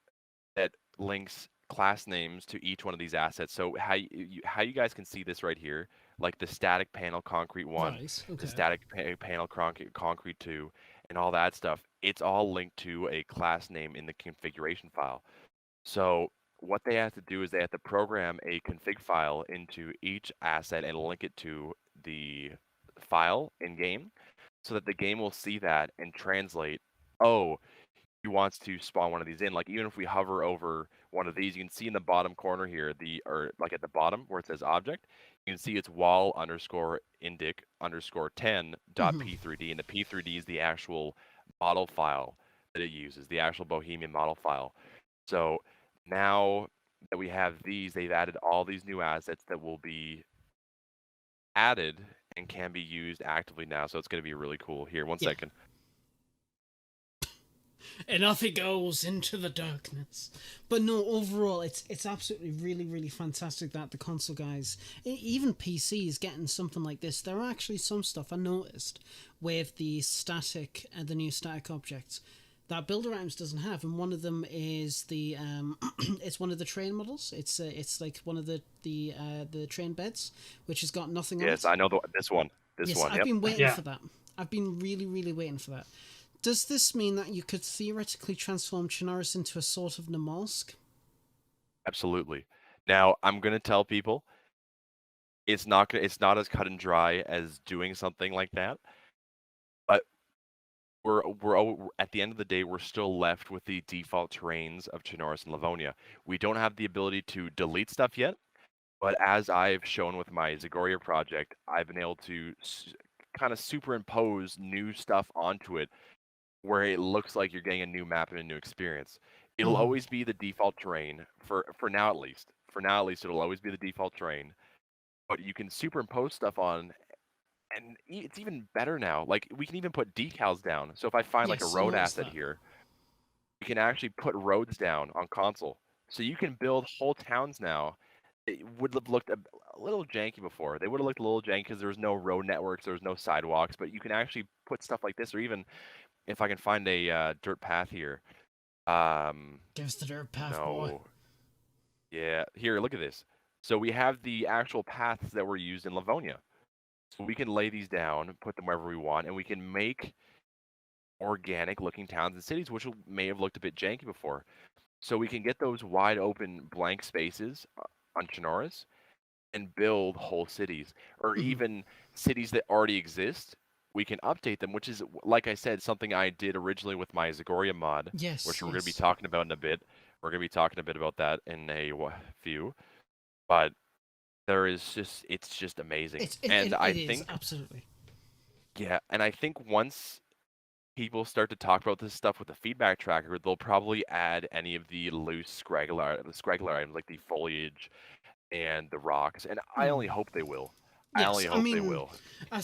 that links class names to each one of these assets. So how you guys can see this right here, like the static panel concrete 1, Right. Okay. the static panel concrete 2, and all that stuff, it's all linked to a class name in the configuration file. So what they have to do is they have to program a config file into each asset and link it to the file in game so that the game will see that and translate, oh, he wants to spawn one of these in. Like even if we hover over one of these, you can see in the bottom corner here, or like at the bottom where it says object, you can see it's wall underscore indic underscore 10 dot p3d, and the p3d is the actual model file that it uses, the actual Bohemian model file. So now that we have these, they've added all these new assets that will be added and can be used actively now. So it's going to be really cool. Here, one second. And off he goes into the darkness. But no, overall, it's absolutely really fantastic that the console guys, even PC, is getting something like this. There are actually some stuff I noticed with the static and the new static objects that Builder Items doesn't have, and one of them is the it's one of the train models. It's like one of the train beds, which has got nothing on it. Yes, I know this one. I've been waiting for that. I've been really waiting for that. Does this mean that you could theoretically transform Chernarus into a sort of Namalsk? Absolutely. Now, I'm going to tell people it's not as cut and dry as doing something like that. But we're at the end of the day, we're still left with the default terrains of Chernarus and Livonia. We don't have the ability to delete stuff yet, but as I've shown with my Zagoria project, I've been able to kind of superimpose new stuff onto it where it looks like you're getting a new map and a new experience. It'll always be the default terrain for now at least. For now at least, it'll always be the default terrain. But you can superimpose stuff on, and it's even better now. Like we can even put decals down. So if I find like a road asset here, we can actually put roads down on console. So you can build whole towns now. It would have looked a little janky before. They would have looked a little janky because there was no road networks, there was no sidewalks. But you can actually put stuff like this, or even if I can find a dirt path here. Give us the dirt path, boy. Yeah, here, look at this. So we have the actual paths that were used in Livonia. So we can lay these down, put them wherever we want, and we can make organic-looking towns and cities, which may have looked a bit janky before. So we can get those wide-open blank spaces on Chernarus and build whole cities, or even cities that already exist. We can update them, which is, like I said, something I did originally with my Zagoria mod, which we're going to be talking about in a bit. We're going to be talking a bit about that in a few, but it's just amazing. I think absolutely. Yeah, and I think once people start to talk about this stuff with the feedback tracker, they'll probably add any of the loose scraggler items like the foliage and the rocks, and I only hope they will. Yes, I only hope they will. I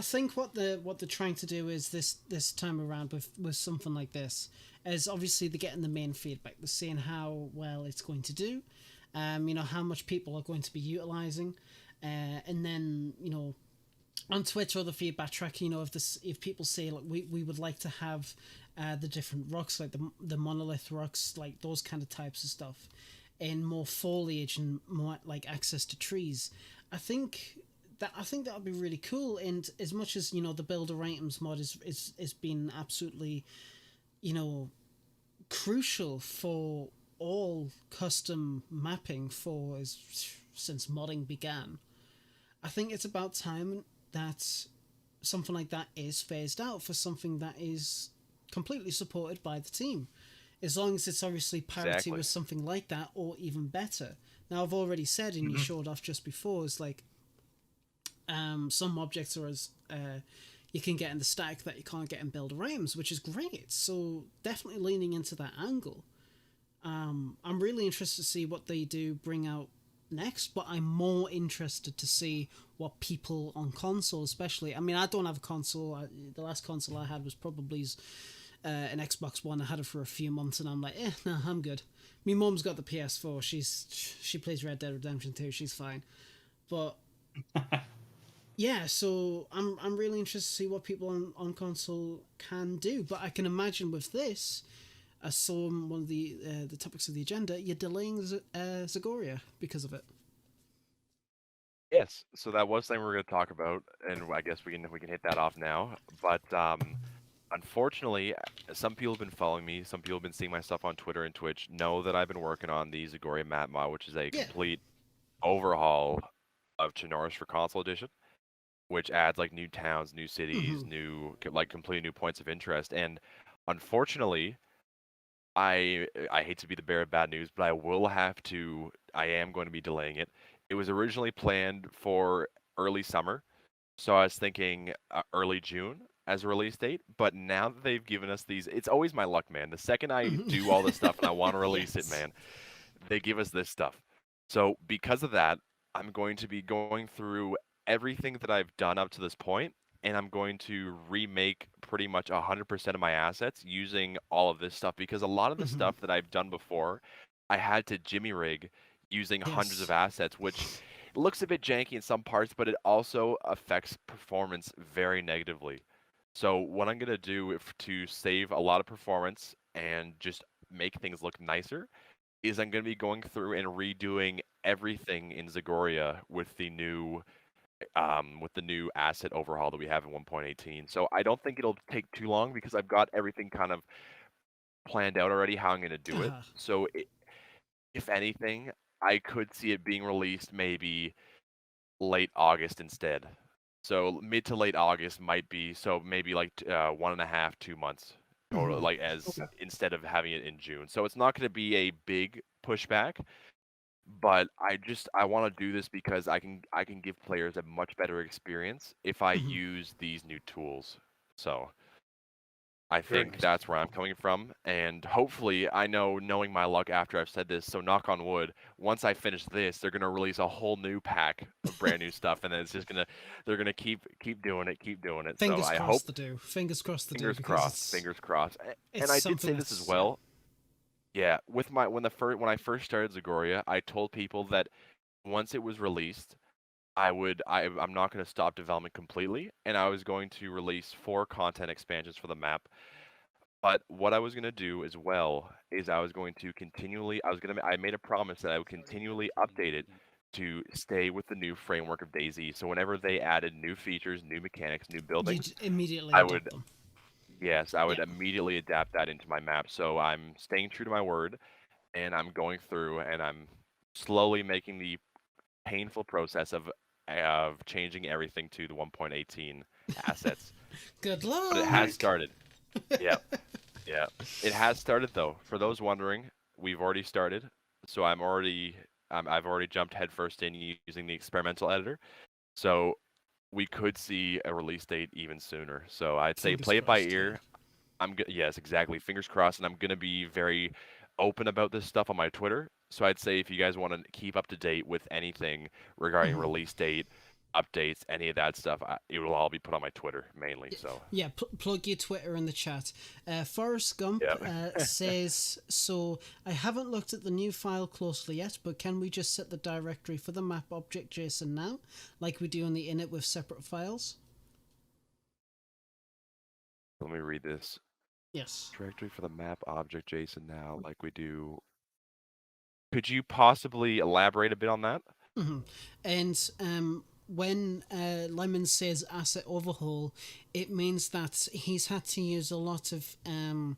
think what they're trying to do is this time around with something like this is obviously they're getting the main feedback. They're seeing how well it's going to do, how much people are going to be utilizing, and then on Twitter or the feedback track, if people say like we would like to have the different rocks, like the monolith rocks, like those kind of types of stuff, and more foliage and more like access to trees. I think that would be really cool. And as much as the builder items mod is been absolutely crucial for all custom mapping since modding began, I think it's about time that something like that is phased out for something that is completely supported by the team, as long as it's obviously parity with something like that or even better. Now, I've already said, and you showed off just before, is like some objects are as you can get in the stack that you can't get in builder items, which is great. So definitely leaning into that angle. I'm really interested to see what they do bring out next, but I'm more interested to see what people on console, especially. I mean, I don't have a console. The last console I had was probably an Xbox One. I had it for a few months, and I'm like, no, I'm good. My mum's got the PS4. She plays Red Dead Redemption 2. She's fine, but yeah. So I'm really interested to see what people on console can do. But I can imagine with this, as one of the topics of the agenda, you're delaying Zagoria because of it. Yes, so that was something we were going to talk about, and I guess we can hit that off now. But unfortunately, some people have been following me. Some people have been seeing my stuff on Twitter and Twitch. Know that I've been working on the Zagoria map mod, which is a complete overhaul of Chernarus for console edition, which adds like new towns, new cities, new completely new points of interest. And unfortunately, I hate to be the bearer of bad news, but I am going to be delaying it. It was originally planned for early summer, so I was thinking early June as a release date. But now that they've given us these, it's always my luck, man. The second I do all this stuff and I want to release it, man, they give us this stuff. So because of that, I'm going to be going through everything that I've done up to this point, and I'm going to remake pretty much 100% of my assets using all of this stuff, because a lot of the stuff that I've done before, I had to jimmy rig using hundreds of assets, which looks a bit janky in some parts, but it also affects performance very negatively. So what I'm going to do to save a lot of performance and just make things look nicer is I'm going to be going through and redoing everything in Zagoria with the new asset overhaul that we have in 1.18. So I don't think it'll take too long because I've got everything kind of planned out already how I'm going to do it. So if anything, I could see it being released maybe late August instead. So mid to late August might be, so maybe like 1.5, 2 months total, like instead of having it in June. So it's not going to be a big pushback, but I want to do this because I can give players a much better experience if I use these new tools. So I think that's where I'm coming from, and hopefully, I know, knowing my luck after I've said this, so knock on wood, once I finish this, they're gonna release a whole new pack of brand new stuff, and then they're gonna keep doing it. Fingers So I crossed hope. to do. Fingers crossed to do. Fingers crossed. And I did say this as well. Yeah, with when I first started Zagoria, I told people that once it was released, I'm not going to stop development completely, and I was going to release 4 content expansions for the map. But what I was going to do as well is I made a promise that I would continually update it to stay with the new framework of DayZ. So whenever they added new features, new mechanics, new buildings, you'd immediately I adopt would them. yes, I would immediately adapt that into my map. So I'm staying true to my word, and I'm going through and I'm slowly making the painful process of changing everything to the 1.18 assets. Good luck. But it has started. Yeah. Yeah. It has started though. For those wondering, we've already started. So I've already jumped headfirst in using the experimental editor. So we could see a release date even sooner. So I'd say play it by ear. Yes, exactly. Fingers crossed, and I'm gonna be very open about this stuff on my Twitter. So I'd say if you guys want to keep up to date with anything regarding release date, updates, any of that stuff, it will all be put on my Twitter mainly. So yeah, plug your Twitter in the chat. Forrest Gump says, so I haven't looked at the new file closely yet, but can we just set the directory for the map object JSON now, like we do in the init with separate files? Let me read this. Yes. Directory for the map object JSON now, like we do. Could you possibly elaborate a bit on that? And when Lemon says asset overhaul, it means that he's had to use a lot of in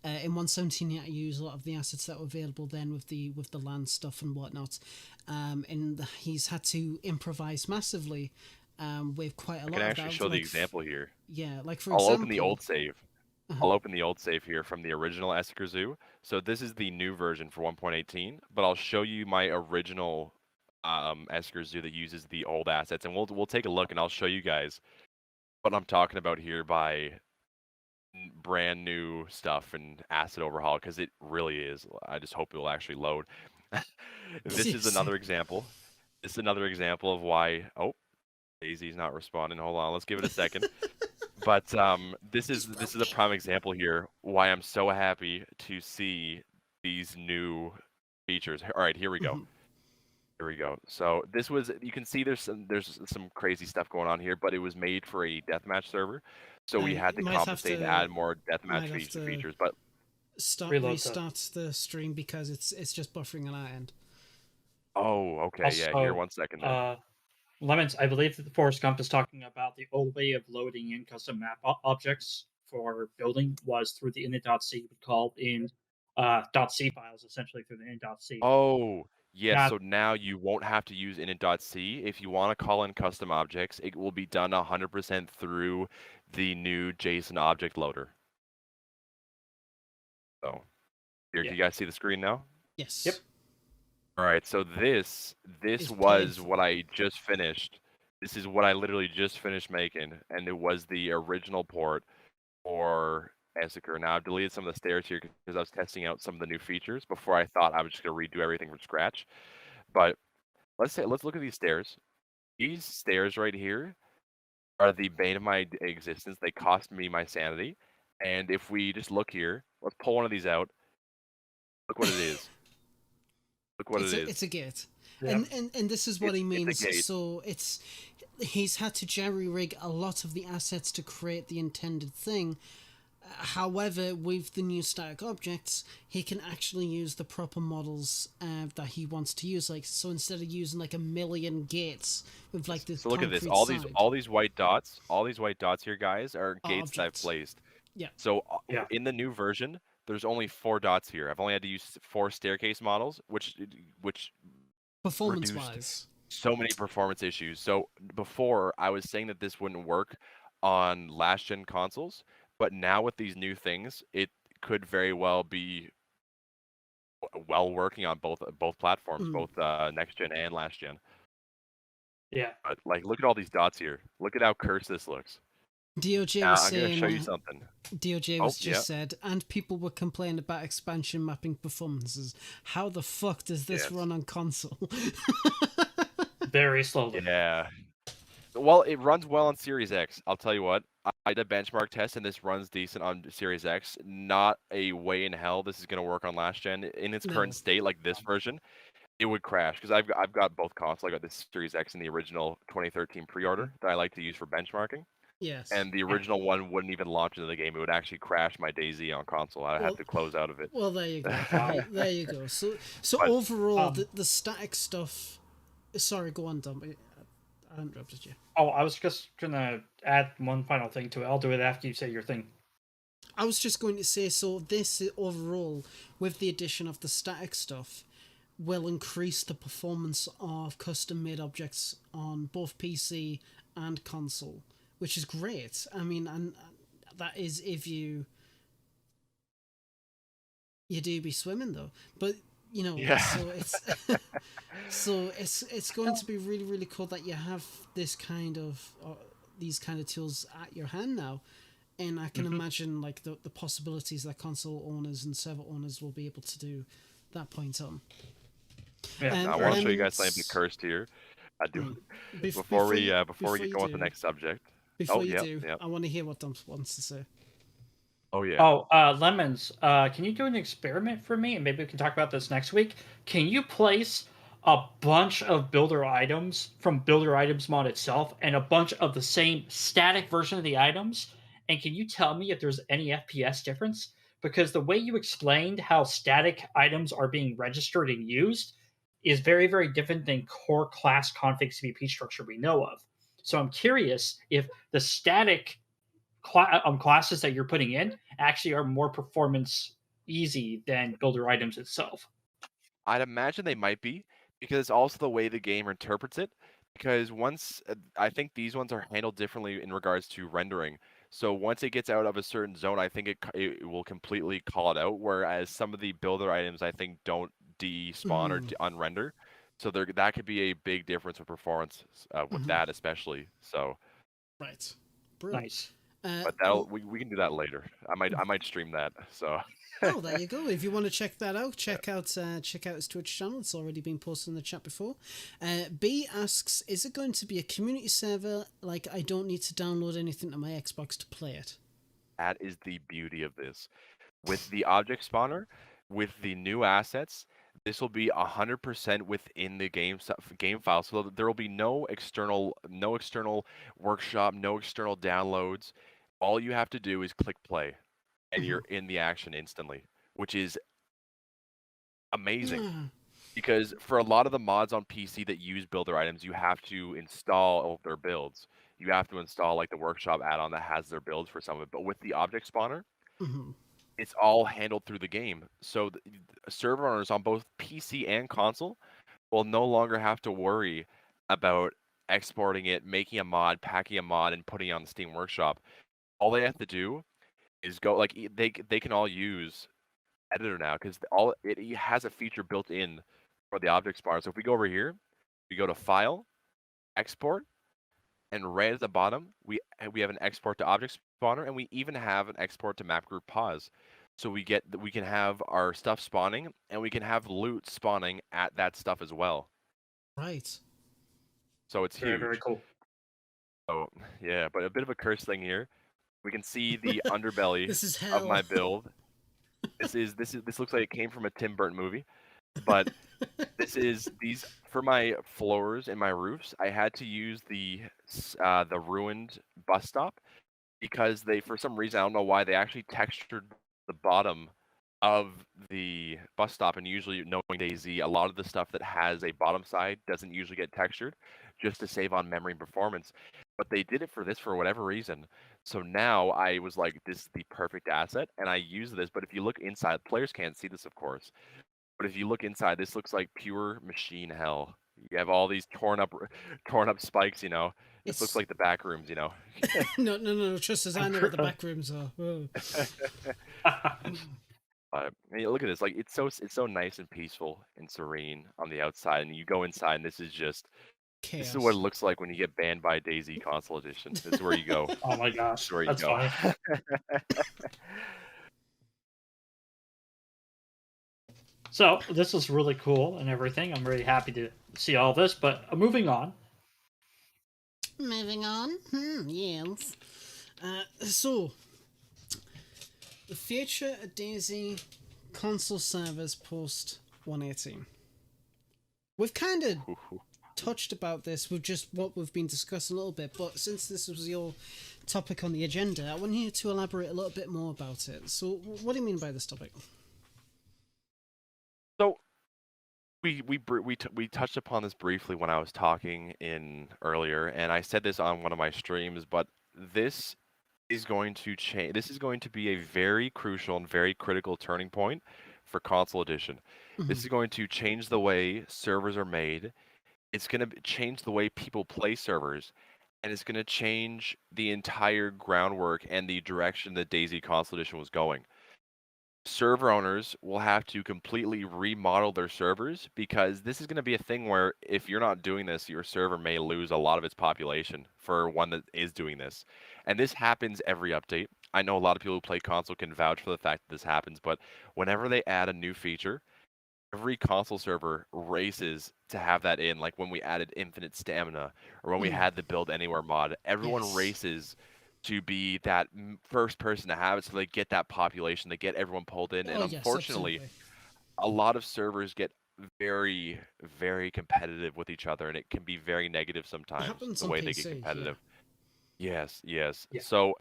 117 he had to use a lot of the assets that were available then with the land stuff and whatnot, and he's had to improvise massively with quite a lot of that. I can actually show the example here. Yeah, like for example, I'll open the old save. I'll open the old save here from the original Esker Zoo. So this is the new version for 1.18, but I'll show you my original Esker Zoo that uses the old assets, and we'll take a look, and I'll show you guys what I'm talking about here by brand new stuff and asset overhaul, because it really is. I just hope it will actually load. This is another example. This is another example of why. Oh, DayZ's not responding. Hold on, let's give it a second. But this is a prime example here why I'm so happy to see these new features. All right, here we go. Here we go. So this was, you can see there's some crazy stuff going on here, but it was made for a deathmatch server, so we had to compensate and add more deathmatch features. But restart the stream because it's just buffering on our end. Oh, okay, also, yeah. Here, 1 second. Lemons, I believe that the Forest Gump is talking about the old way of loading in custom map objects for building was through the init.c, called in .c files, essentially through the init.c. Oh, yes. So now you won't have to use init.c. If you want to call in custom objects, it will be done 100% through the new JSON object loader. So, here, do you guys see the screen now? Yes. Yep. All right, so this was what I just finished. This is what I literally just finished making, and it was the original port for Massacre. Now I've deleted some of the stairs here because I was testing out some of the new features before I thought I was just gonna redo everything from scratch. But let's look at these stairs. These stairs right here are the bane of my existence. They cost me my sanity. And if we just look here, let's pull one of these out. Look what it is. Look what it is. It's a gate. Yeah. And this is what he means. So he's had to jerry rig a lot of the assets to create the intended thing. However, with the new static objects, he can actually use the proper models that he wants to use. Like, so instead of using like a million gates with like this. So look at this. All these white dots. All these white dots here, guys, are gates that I've placed. Yeah. So in the new version, there's only 4 dots here. I've only had to use 4 staircase models, which performance-wise, so many performance issues. So before I was saying that this wouldn't work on last gen consoles, but now with these new things, it could very well be working on both platforms, both next gen and last gen. Yeah. But like, look at all these dots here. Look at how cursed this looks. DOJ was saying, I'm going to show you something. DOJ was said, and people were complaining about expansion mapping performances. How the fuck does this run on console? Very slowly. Yeah. Well, it runs well on Series X. I'll tell you what. I did a benchmark test, and this runs decent on Series X. Not a way in hell this is going to work on last gen. In its current state, like this version, it would crash because I've got both consoles. I got the Series X and the original 2013 pre-order that I like to use for benchmarking. Yes. And the original one wouldn't even launch into the game. It would actually crash my DayZ on console. I'd have to close out of it. Well, there you go. There you go. So but, overall, the static stuff. Sorry, go on, Dom. I interrupted you. Oh, I was just gonna add one final thing to it. I'll do it after you say your thing. I was just going to say, so this overall, with the addition of the static stuff, will increase the performance of custom-made objects on both PC and console, which is great. I mean, and that is if you do be swimming though, but you know, so it's so it's going to be really, really cool that you have this kind of these kind of tools at your hand now, and I can imagine like the possibilities that console owners and server owners will be able to do that point on. Yeah, I want to show you guys something cursed here. I do before we go on to the next subject. Before you do, I want to hear what Dom wants to say. Oh yeah. Oh, Lemons, can you do an experiment for me, and maybe we can talk about this next week? Can you place a bunch of builder items from Builder Items mod itself, and a bunch of the same static version of the items? And can you tell me if there's any FPS difference? Because the way you explained how static items are being registered and used is very, very different than core class config CVP structure we know of. So I'm curious if the static classes that you're putting in actually are more performance easy than Builder Items itself. I'd imagine they might be, because it's also the way the game interprets it. Because I think these ones are handled differently in regards to rendering. So once it gets out of a certain zone, I think it will completely call it out. Whereas some of the builder items, I think, don't despawn or unrender. So that could be a big difference with performance with that, especially. So, right, brilliant. Nice. But we can do that later. I might stream that. So. Oh, there you go. If you want to check that out, check out his Twitch channel. It's already been posted in the chat before. B asks, is it going to be a community server? Like, I don't need to download anything to my Xbox to play it. That is the beauty of this. With the object spawner, with the new assets, this will be 100% within the game file. So there will be no external workshop, no external downloads. All you have to do is click play, and you're in the action instantly, which is amazing. Because for a lot of the mods on PC that use builder items, you have to install their builds. You have to install like the workshop add-on that has their builds for some of it. But with the object spawner, it's all handled through the game. So server owners on both PC and console will no longer have to worry about exporting it, making a mod, packing a mod, and putting it on the Steam Workshop. All they have to do is go like they can all use editor now because it has a feature built in for the object spawner. So if we go over here, we go to File, Export, and right at the bottom we have an export to object spawner, and we even have an export to map group pause. So we can have our stuff spawning, and we can have loot spawning at that stuff as well. Right. So it's huge. Very cool. So yeah, but a bit of a curse thing here. We can see the underbelly This is hell. of my build. This looks like it came from a Tim Burton movie, but these for my floors and my roofs. I had to use the ruined bus stop because for some reason I don't know why they actually textured the bottom of the bus stop, and usually knowing DayZ, a lot of the stuff that has a bottom side doesn't usually get textured, just to save on memory and performance. But they did it for this for whatever reason. So now I was like, this is the perfect asset, and I use this. But if you look inside, players can't see this, of course. But if you look inside, this looks like pure machine hell. You have all these torn up spikes. This looks like the back rooms. No. Just as I know what the back rooms are. Look at this. Like it's so nice and peaceful and serene on the outside, and you go inside, and this is just. Chaos. This is what it looks like when you get banned by DayZ Console Edition. This is where you go. Oh my gosh, this is where you that's go. funny. So this is really cool and everything. I'm really happy to see all this, but moving on. Yes. So, the future of DayZ console servers post 118. We've kind of touched about this with just what we've been discussing a little bit, but since this was your topic on the agenda, I want you to elaborate a little bit more about it. So, what do you mean by this topic? So, we touched upon this briefly when I was talking in earlier, and I said this on one of my streams, but this is going to change. This is going to be a very crucial and very critical turning point for Console Edition. This is going to change the way servers are made. It's going to change the way people play servers, and it's going to change the entire groundwork and the direction that DayZ Console Edition was going. Server owners will have to completely remodel their servers because this is going to be a thing where if you're not doing this, your server may lose a lot of its population for one that is doing this. And this happens every update. I know a lot of people who play console can vouch for the fact that this happens, but whenever they add a new feature, every console server races to have that in. Like when we added infinite stamina or when we had the build anywhere mod, everyone races to be that first person to have it, so they get that population, they get everyone pulled in. And unfortunately, a lot of servers get very, very competitive with each other, and it can be very negative sometimes the way they get competitive. Yes. So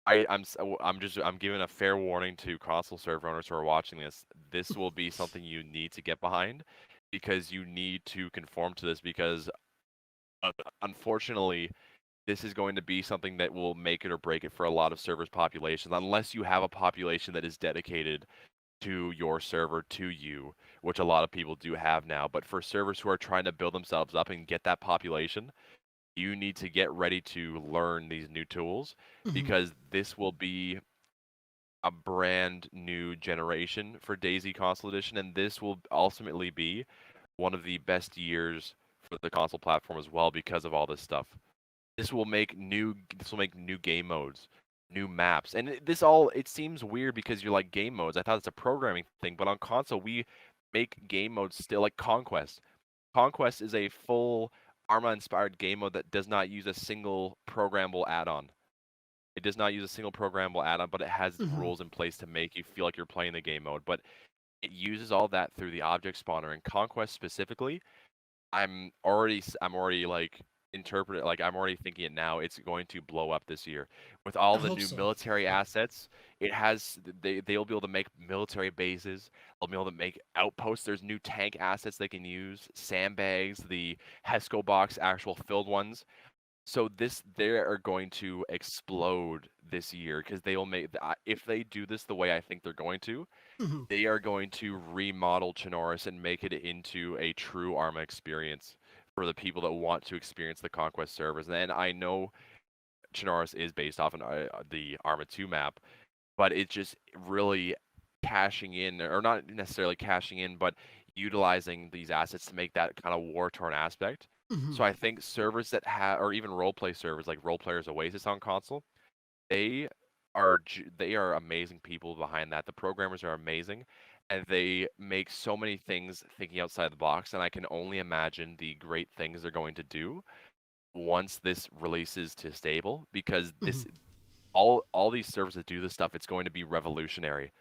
I'm giving a fair warning to console server owners who are watching this. This will be something you need to get behind because you need to conform to this because unfortunately this is going to be something that will make it or break it for a lot of servers' populations, unless you have a population that is dedicated to your server, to you, which a lot of people do have now. But for servers who are trying to build themselves up and get that population, you need to get ready to learn these new tools because this will be a brand new generation for DayZ Console Edition, and this will ultimately be one of the best years for the console platform as well because of all this stuff. This will make new game modes. new maps. And it seems weird because you're like game modes. I thought it's a programming thing, but on console we make game modes still like Conquest. Conquest is a full Arma-inspired game mode that does not use a single programmable add-on. It does not use a single programmable add-on, but it has rules in place to make you feel like you're playing the game mode. But it uses all that through the object spawner. And Conquest specifically, I'm already like interpret it like I'm already thinking it now. It's going to blow up this year with all I the hope new so. military assets. It has they'll be able to make military bases. They'll be able to make outposts. There's new tank assets they can use, sandbags, the Hesco box, actual filled ones. So they are going to explode this year because they will make if they do this the way I think they're going to, Mhm. they are going to remodel Chernarus and make it into a true Arma experience for the people that want to experience the Conquest servers. And I know Chernarus is based off the Arma 2 map, but it's just really cashing in, or not necessarily cashing in, but utilizing these assets to make that kind of war-torn aspect. So I think servers that have, or even roleplay servers like Roleplayers Oasis on console, they they are amazing people behind that. The programmers are amazing, and they make so many things thinking outside the box. And I can only imagine the great things they're going to do once this releases to stable, because this all these servers that do this stuff, it's going to be revolutionary.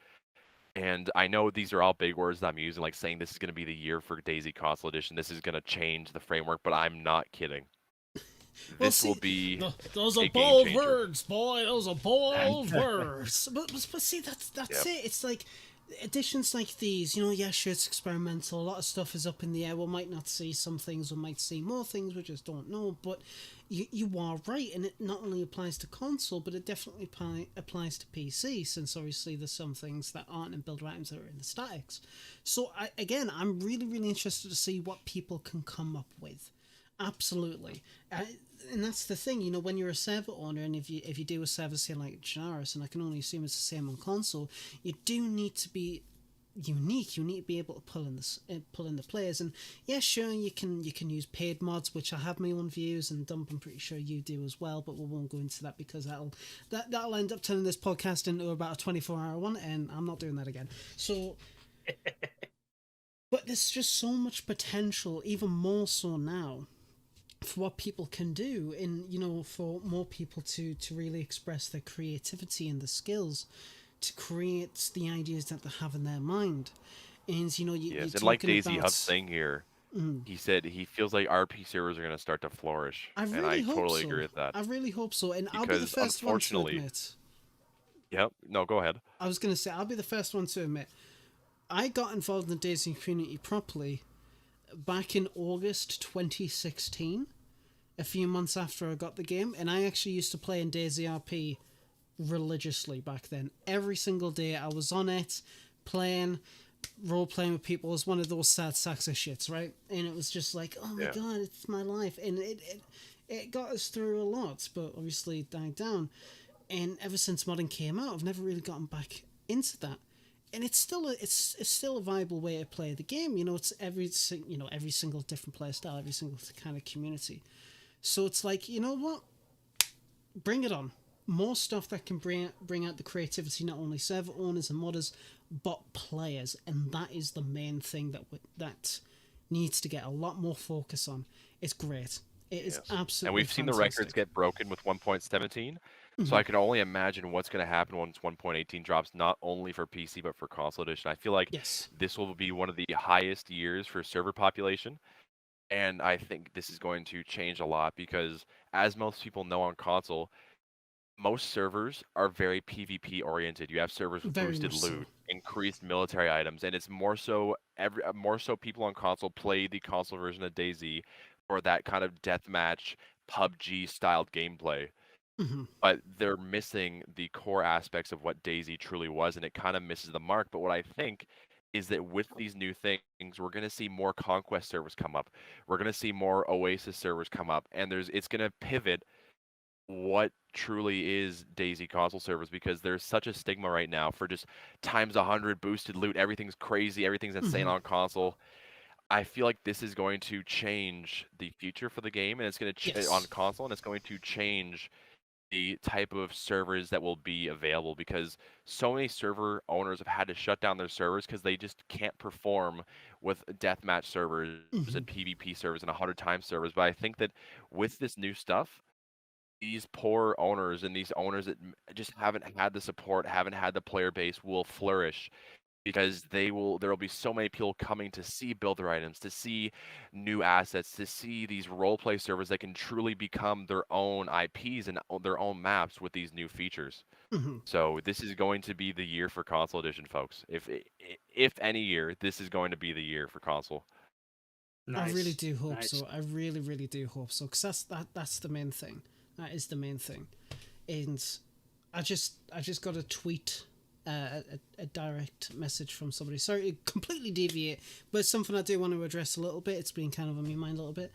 And I know these are all big words that I'm using, like saying this is going to be the year for DayZ Console Edition. This is going to change the framework, but I'm not kidding. Well, This will be those are a game bold changer. words, boy. Those are bold words. But see, that's Yep. it. It's like editions like these. Yeah, sure, it's experimental. A lot of stuff is up in the air. We might not see some things. We might see more things. We just don't know. But you are right, and it not only applies to console, but it definitely applies to PC. Since obviously there's some things that aren't in builder items that are in the statics. So I'm really interested to see what people can come up with. Absolutely. And that's the thing, when you're a server owner, and if you do a server say like Chernarus, and I can only assume it's the same on console, you do need to be unique. You need to be able to pull in the players. And yeah, sure, you can use paid mods, which I have my own views, and Dump, I'm pretty sure you do as well. But we won't go into that because that'll end up turning this podcast into about a 24-hour one, and I'm not doing that again. So. But there's just so much potential, even more so now, for what people can do, and for more people to really express their creativity and the skills to create the ideas that they have in their mind. And you're Yes, and like talking DayZ about. Hub's saying here, he said he feels like RP servers are going to start to flourish, I and really I hope totally so. agree with that. I really hope so, and I'll be the Because first one to unfortunately, admit. yep. No, go ahead. I was going to say I'll be the first one to admit I got involved in the DayZ community properly back in August 2016. A few months after I got the game, and I actually used to play in DayZ RP religiously back then. Every single day I was on it, playing, role-playing with people. It was one of those sad sacks of shits, right? And it was just like, oh my god, it's my life. And it got us through a lot, but obviously it died down. And ever since modding came out, I've never really gotten back into that. And it's still a viable way to play the game. It's every single different play style, every single kind of community. So it's like, you know what? Bring it on. More stuff that can bring out the creativity, not only server owners and modders, but players. And that is the main thing that needs to get a lot more focus on. It's great. It is absolutely And we've seen the records get broken with 1.17. So I can only imagine what's going to happen once 1.18 drops, not only for PC, but for console edition. I feel like this will be one of the highest years for server population. And I think this is going to change a lot because, as most people know on console, most servers are very PvP oriented. You have servers with boosted loot, increased military items, and it's more so people on console play the console version of DayZ for that kind of deathmatch PUBG styled gameplay. But they're missing the core aspects of what DayZ truly was, and it kind of misses the mark. But what I think is that with these new things, we're going to see more Conquest servers come up. We're going to see more Oasis servers come up, and it's going to pivot what truly is DayZ console servers, because there's such a stigma right now for just times 100 boosted loot. Everything's crazy. Everything's insane on console. I feel like this is going to change the future for the game, and it's going to on console, and it's going to change the type of servers that will be available, because so many server owners have had to shut down their servers because they just can't perform with deathmatch servers Mm-hmm. and PvP servers and 100 times servers. But I think that with this new stuff, these poor owners and these owners that just haven't had the support, haven't had the player base, will flourish, because there will be so many people coming to see builder items, to see new assets, to see these roleplay servers that can truly become their own IPs and their own maps with these new features. Mm-hmm. So this is going to be the year for console edition, folks. If any year, this is going to be the year for console. I really Nice. do hope Nice. so. I really, really do hope so, because that's the main thing. That is the main thing. And I just got a tweet, a direct message from somebody. Sorry to completely deviate, but it's something I do want to address a little bit. It's been kind of on my mind a little bit.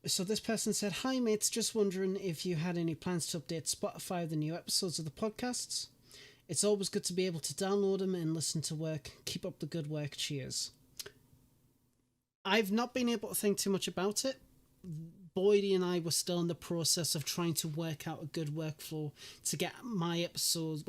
So this person said, "Hi mates, just wondering if you had any plans to update Spotify with the new episodes of the podcasts. It's always good to be able to download them and listen to work. Keep up the good work. Cheers." I've not been able to think too much about it. Boydie and I were still in the process of trying to work out a good workflow to get our episodes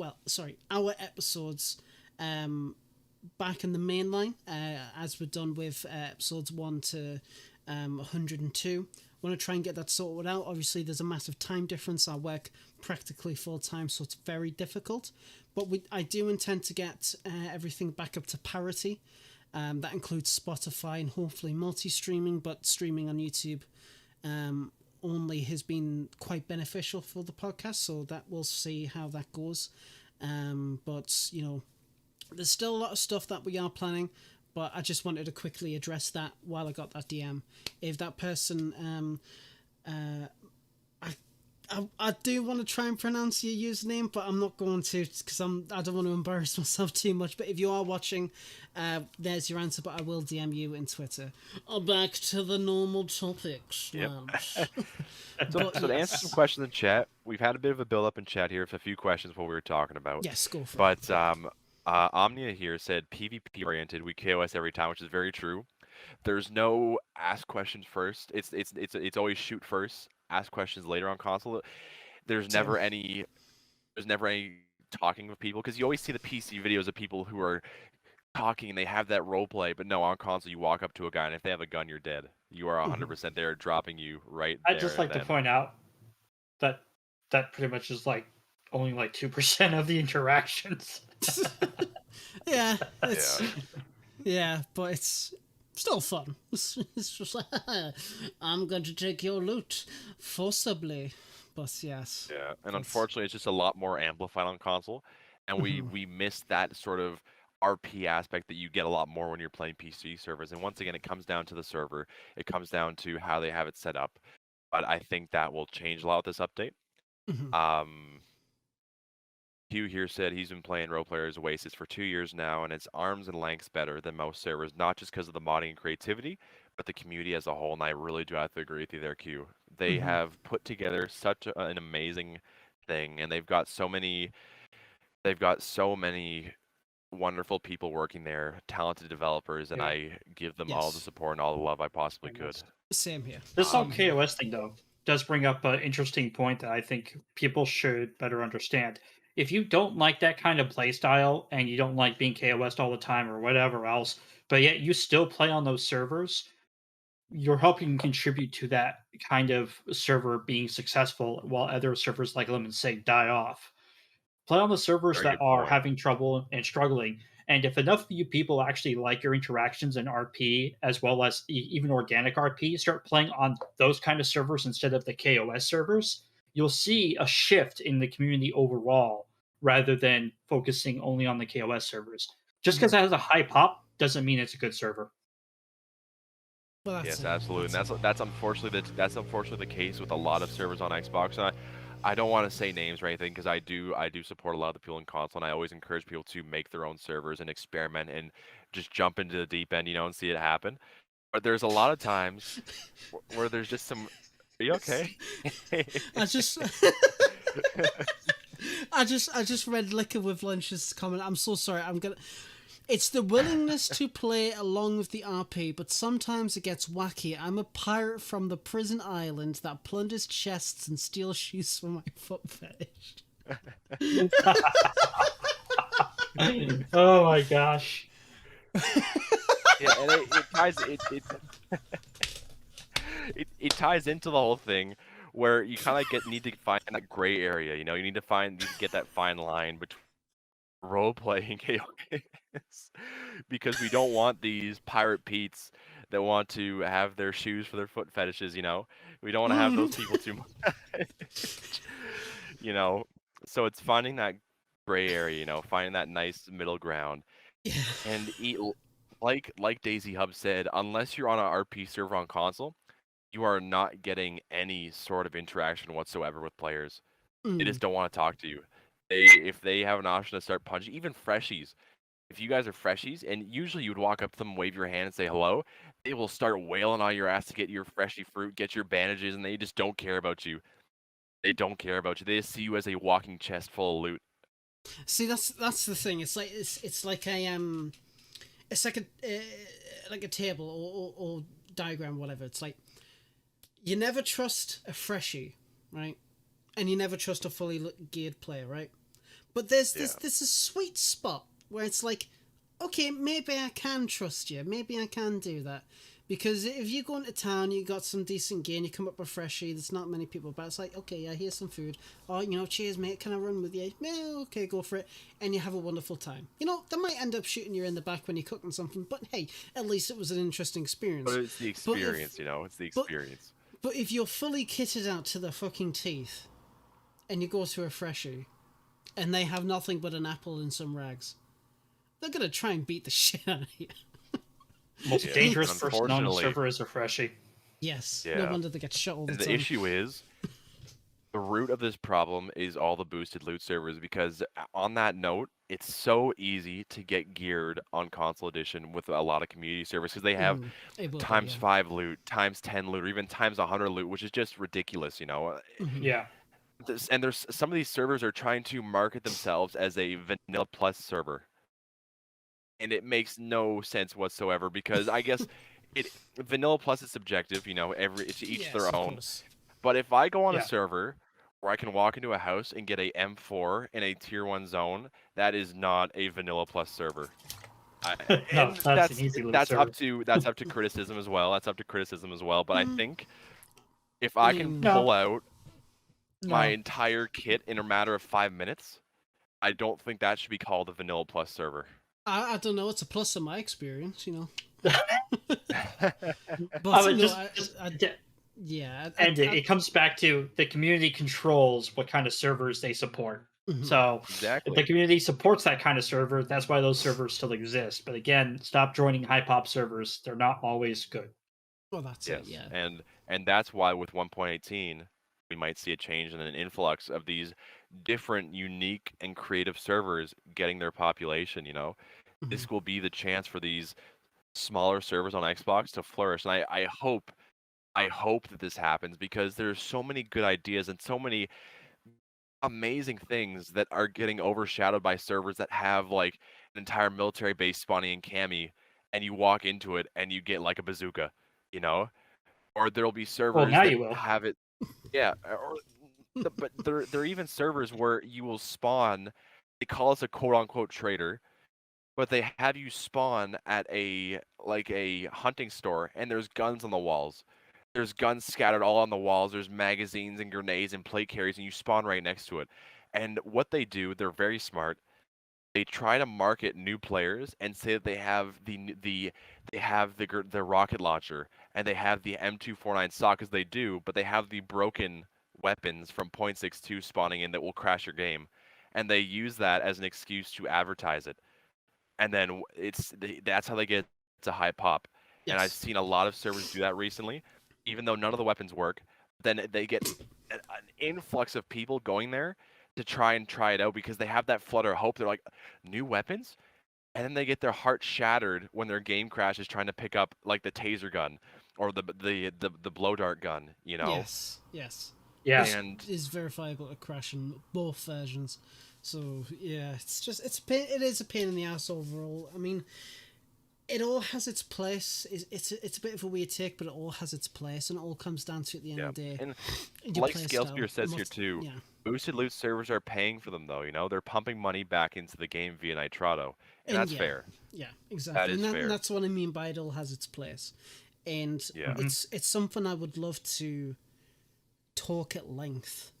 back in the main line, as we're done with episodes 1 to 102. Want to try and get that sorted out. Obviously, there's a massive time difference. I work practically full time, so it's very difficult. But I do intend to get everything back up to parity. That includes Spotify and hopefully multi-streaming, but streaming on YouTube only has been quite beneficial for the podcast, so that we'll see how that goes. But, there's still a lot of stuff that we are planning, but I just wanted to quickly address that while I got that DM. If that person... I do want to try and pronounce your username, but I'm not going to, because I don't want to embarrass myself too much. But if you are watching, there's your answer. But I will DM you in Twitter. Back to the normal topics. Yep. But, So to answer some questions in chat, we've had a bit of a build up in chat here with a few questions what we were talking about. yes, go for it. But Omnia here said PvP oriented, we KOS every time, which is very true. There's no ask questions first. It's always shoot first, ask questions later on console. There's Same. never any talking with people, because you always see the PC videos of people who are talking and they have that role play, but no, on console you walk up to a guy and if they have a gun, you're dead. You are 100% there, dropping you right there. I'd just like to point out that pretty much is like only like 2% of the interactions. Yeah, but it's still fun. It's just like, I'm going to take your loot forcibly. But yes. Yeah, and unfortunately, it's just a lot more amplified on console, and we miss that sort of RP aspect that you get a lot more when you're playing PC servers. And once again, it comes down to the server. It comes down to how they have it set up. But I think that will change a lot with this update. Hugh here said he's been playing Role Players Oasis for 2 years now, and it's arms and lengths better than most servers, not just because of the modding and creativity, but the community as a whole. And I really do have to agree with you there, Q. They have put together such an amazing thing, and they've got so many wonderful people working there, talented developers, and I give them all the support and all the love I possibly could. Same here. This whole KOS thing, though, does bring up an interesting point that I think people should better understand. If you don't like that kind of play style and you don't like being KOS'd all the time or whatever else, but yet you still play on those servers, you're helping contribute to that kind of server being successful while other servers like Lemon's Sake die off. Play on the servers that are having trouble and struggling. And if enough of you people actually like your interactions in RP, as well as even organic RP, start playing on those kind of servers instead of the KOS servers, you'll see a shift in the community overall, rather than focusing only on the KOS servers. Just because it has a high pop doesn't mean it's a good server. Well, yes, absolutely, and that's unfortunately the case with a lot of servers on Xbox. And I don't want to say names or anything, because I do support a lot of the people in console, and I always encourage people to make their own servers and experiment and just jump into the deep end, and see it happen. But there's a lot of times where there's just some. Are you okay? I just read Liquor with Lunch's comment. I'm so sorry. It's the willingness to play along with the RP, but sometimes it gets wacky. I'm a pirate from the prison island that plunders chests and steals shoes for my foot fetish. Oh my gosh. Yeah, and it ties into the whole thing where you kind of need to find that gray area. You know, you need to get that fine line between role playing chaos because we don't want these pirate Pete's that want to have their shoes for their foot fetishes. You know, we don't want to have those people too much. You know, so it's finding that gray area. You know, finding that nice middle ground. Yeah. And like DayZ Hub said, unless you're on an RP server on console, you are not getting any sort of interaction whatsoever with players. They just don't want to talk to you. If they have an option to start punching, even freshies. If you guys are freshies, and usually you would walk up to them, wave your hand, and say hello, they will start wailing on your ass to get your freshie fruit, get your bandages, and they just don't care about you. They don't care about you. They just see you as a walking chest full of loot. See, that's the thing. It's like it's like a table or diagram, whatever. It's like you never trust a freshie, right? And you never trust a fully geared player, right? But there's a sweet spot where it's like, okay, maybe I can trust you. Maybe I can do that. Because if you go into town, you got some decent gear, and you come up with freshie, there's not many people, but it's like, okay, yeah, here's some food. Oh, cheers, mate, can I run with you? Yeah, okay, go for it. And you have a wonderful time. They might end up shooting you in the back when you're cooking something, but hey, at least it was an interesting experience. But it's the experience, it's the experience. But if you're fully kitted out to the fucking teeth, and you go to a freshie, and they have nothing but an apple and some rags, they're gonna try and beat the shit out of you. Most dangerous person on the server is a freshie. Yes. Yeah. No wonder they get shot all the time. The issue is, the root of this problem is all the boosted loot servers, because on that note, it's so easy to get geared on console edition with a lot of community servers, because they have times 5 loot, times 10 loot, or even times 100 loot, which is just ridiculous, Yeah. And there's some of these servers are trying to market themselves as a vanilla plus server. And it makes no sense whatsoever, because I guess vanilla plus is subjective, it's each their own. But if I go on a server where I can walk into a house and get a M4 in a tier 1 zone, that is not a vanilla plus server. No, that's an easy server. That's up to criticism as well. But I think if I can pull out my entire kit in a matter of 5 minutes, I don't think that should be called a vanilla plus server. I don't know. It's a plus in my experience, It comes back to the community controls what kind of servers they support. Mm-hmm. So exactly. If the community supports that kind of server, that's why those servers still exist. But again, stop joining high-pop servers. They're not always good. Well, that's it, yeah. And that's why with 1.18, we might see a change and an influx of these different, unique, and creative servers getting their population, Mm-hmm. This will be the chance for these smaller servers on Xbox to flourish. And I hope that this happens, because there's so many good ideas and so many amazing things that are getting overshadowed by servers that have like an entire military base spawning in Cami, and you walk into it and you get like a bazooka, or there'll be servers that have it. Yeah, but there are even servers where you will spawn. They call us a quote unquote trader, but they have you spawn at a hunting store, and there's guns on the walls. There's guns scattered all on the walls. There's magazines and grenades and plate carriers, and you spawn right next to it. And what they do, they're very smart. They try to market new players and say that they have the rocket launcher and they have the M249 stock, as they do, but they have the broken weapons from .62 spawning in that will crash your game, and they use that as an excuse to advertise it. And then that's how they get to high pop. Yes. And I've seen a lot of servers do that recently, even though none of the weapons work. Then they get an influx of people going there to try it out, because they have that flutter of hope. They're like, new weapons? And then they get their heart shattered when their game crashes trying to pick up like the taser gun or the blow dart gun, Yes. Yeah. And is verifiable to crash in both versions. So yeah, it's a pain. It is a pain in the ass overall. I mean, it all has its place. It's a bit of a weird take, but it all has its place, and it all comes down to at the end Yeah, of the day, and your like play style. Scalespear says here too, Yeah, boosted loot servers are paying for them though. They're pumping money back into the game via Nitrado, and and that's fair. yeah, That exactly, is and fair. that's what I mean by it all has its place, and Yeah. it's something I would love to talk at length,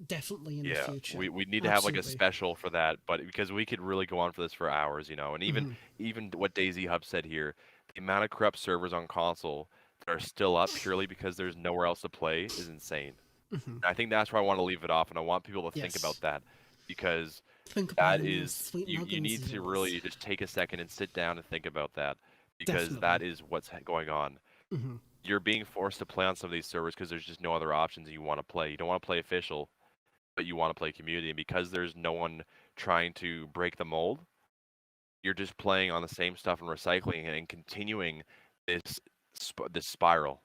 definitely in the Yeah, future. we need to have like a Absolutely. special for that, but because we could really go on for this for hours, and even what DayZ Hub said here, the amount of corrupt servers on console that are still up purely because there's nowhere else to play is insane. And I think that's where I want to leave it off, and I want people to think about Yes. that because Think about that it in those is sweet you nuggets need of to yours. really just take a second and sit down and think about that because that Definitely. is what's going on. You're being forced to play on some of these servers because there's just no other options and you want to play. You don't want to play official, but you want to play community, and because there's no one trying to break the mold, you're just playing on the same stuff and recycling and continuing this this spiral.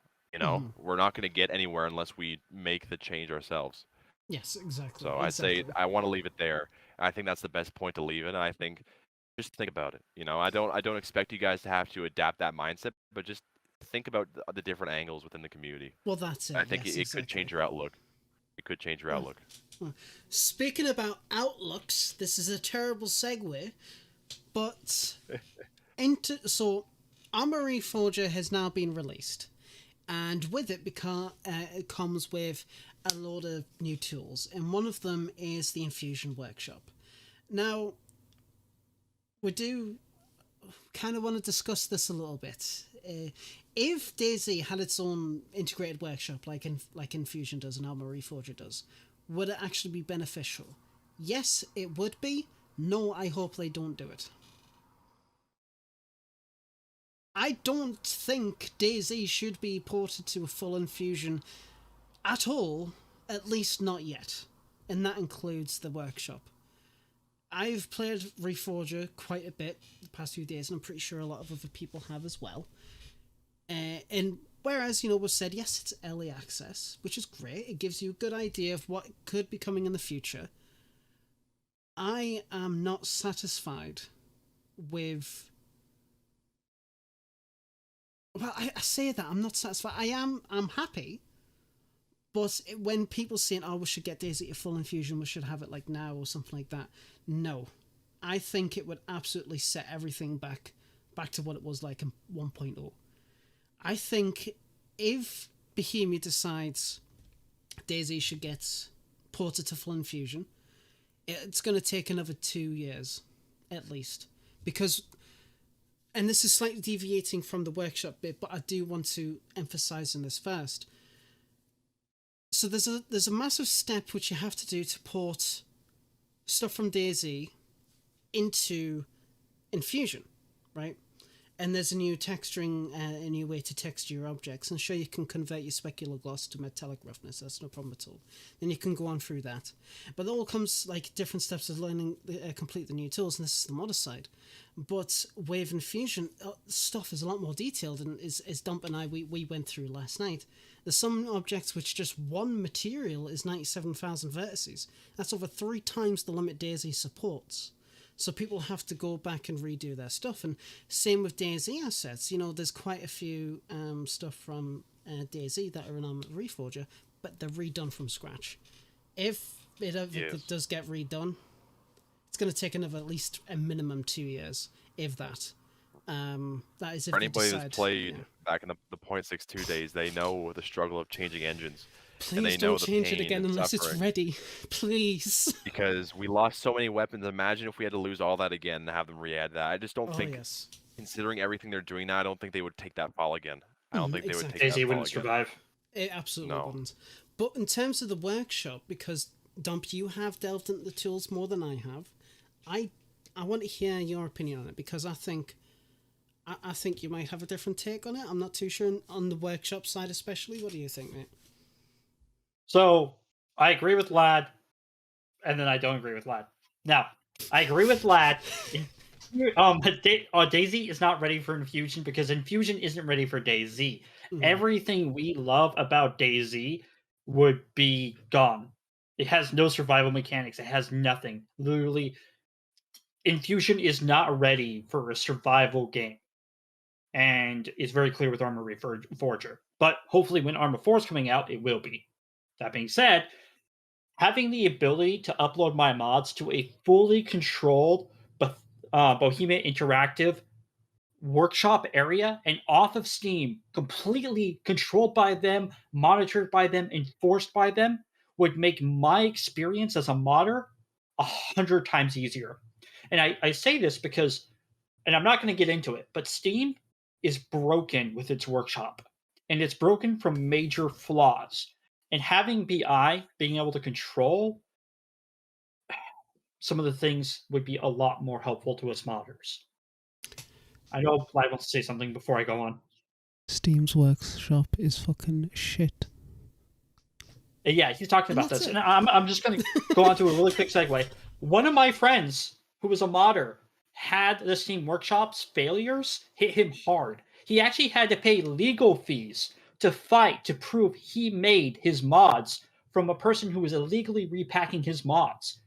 We're not going to get anywhere unless we make the change ourselves. Yes, exactly, So I'd say exactly. I want to leave it there. I think that's the best point to leave it. And I think just think about it. I don't expect you guys to have to adapt that mindset, but just think about the different angles within the community. Well, that's I it. think Yes, it could change exactly. your outlook. It could change your outlook. Speaking about outlooks, this is a terrible segue, but Armory Forger has now been released, and with it, it comes with a load of new tools, and one of them is the Infusion Workshop. Now, we do kind of want to discuss this a little bit. If DayZ had its own integrated workshop, like Infusion does and Armory Forger does, would it actually be beneficial? Yes, it would be. No, I hope they don't do it. I don't think DayZ should be ported to a full Infusion at all, at least not yet. And that includes the workshop. I've played Reforger quite a bit the past few days, and I'm pretty sure a lot of other people have as well. And whereas, was said, yes, it's early access, which is great. It gives you a good idea of what could be coming in the future. I am not satisfied with. Well, I say that I'm not satisfied. I'm happy, but when people saying, "Oh, we should get DayZ to full infusion, we should have it like now" or something like that, no, I think it would absolutely set everything back to what it was like in 1.0. I think if Bohemia decides DayZ should get ported to full infusion, it's going to take another 2 years at least, because, and this is slightly deviating from the workshop bit, but I do want to emphasize on this first. So there's a massive step which you have to do to port stuff from DayZ into Infusion, right? And there's a new texturing, a new way to texture your objects. And sure, you can convert your specular gloss to metallic roughness. That's no problem at all. Then you can go on through that. But it all comes like different steps of learning, complete the new tools, and this is the modder side. But with Infusion, stuff is a lot more detailed, and as Dump and I, we went through last night. There's some objects which just one material is 97,000 vertices. That's over 3 times the limit DayZ supports. So people have to go back and redo their stuff. And same with DayZ assets. There's quite a few stuff from DayZ that are on Reforger, but they're redone from scratch. If it ever does get redone, it's going to take another at least a minimum 2 years, if that. That is if For anybody decide, that's played back in the 0.62 days, they know the struggle of changing engines. Please and they don't know the change it pain again and unless it's suffering. ready. Please. Because we lost so many weapons. Imagine if we had to lose all that again and have them re-add that. I just don't think, Yes. considering everything they're doing now, I don't think they would take that fall again. I don't think they would take DayZ that fall wouldn't again. survive. It absolutely No. wouldn't. But in terms of the workshop, because Dump, you have delved into the tools more than I have. I want to hear your opinion on it, because I think you might have a different take on it. I'm not too sure on the workshop side, especially. What do you think, mate? So I agree with Lad, and then I don't agree with Lad. Now, I agree with Lad. DayZ is not ready for Infusion because Infusion isn't ready for DayZ. Everything we love about DayZ would be gone It has no survival mechanics. It has nothing. Literally, Infusion is not ready for a survival game. And it's very clear with Armor Reforger. But hopefully when Arma 4 is coming out, it will be. That being said, having the ability to upload my mods to a fully controlled Bohemia Interactive workshop area and off of Steam, completely controlled by them, monitored by them, enforced by them, would make my experience as a modder 100 times easier. And I say this because, and I'm not going to get into it, but Steam is broken with its workshop, and it's broken from major flaws. And having BI being able to control some of the things would be a lot more helpful to us modders. I know Live wants to say something before I go on. Steam's workshop is fucking shit. Yeah, he's talking about this. And I'm just going to go on to a really quick segue. One of my friends, who was a modder, had the Steam Workshop's failures hit him hard. He actually had to pay legal fees to fight to prove he made his mods from a person who was illegally repacking his mods.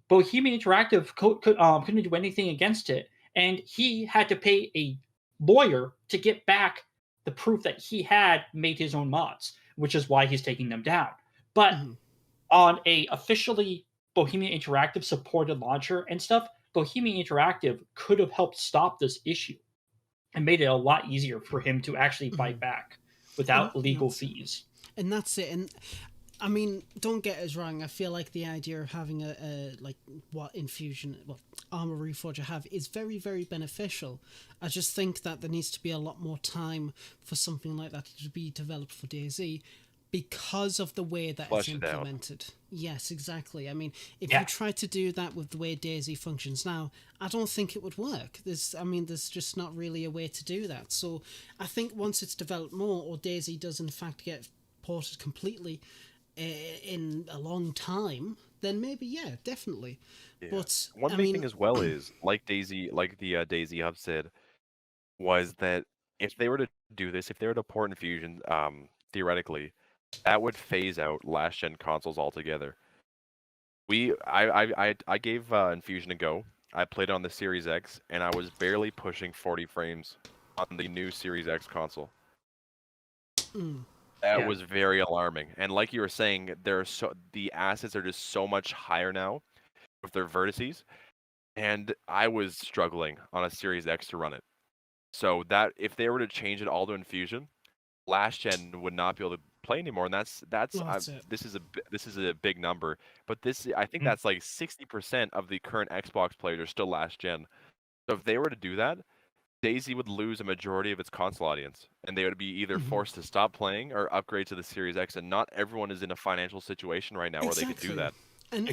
Bohemia Interactive couldn't do anything against it, and he had to pay a lawyer to get back the proof that he had made his own mods, which is why he's taking them down. But on a officially Bohemia Interactive supported launcher and stuff, Bohemia Interactive could have helped stop this issue and made it a lot easier for him to actually fight back without legal fees. And that's it. And I mean, don't get us wrong. I feel like the idea of having a like what Armor Reforger have is very, very beneficial. I just think that there needs to be a lot more time for something like that to be developed for DayZ because of the way that it's implemented. Yes, exactly. I mean, if you try to do that with the way DayZ functions now, I don't think it would work. There's just not really a way to do that. So I think once it's developed more, or DayZ does in fact get ported completely in a long time, then maybe definitely. Yeah. But one big thing as well is like the DayZ Hub said, was that if they were to do this, if they were to port Infusion, theoretically, that would phase out last gen consoles altogether. I gave Infusion a go. I played it on the Series X, and I was barely pushing 40 frames on the new Series X console. That was very alarming. And like you were saying, the assets are just so much higher now with their vertices, and I was struggling on a Series X to run it. So that if they were to change it all to Infusion, last gen would not be able to play anymore, and this is a big number, but I think that's like 60% of the current Xbox players are still last gen. So if they were to do that, DayZ would lose a majority of its console audience, and they would be either forced to stop playing or upgrade to the Series X. And not everyone is in a financial situation right now where they could do that. And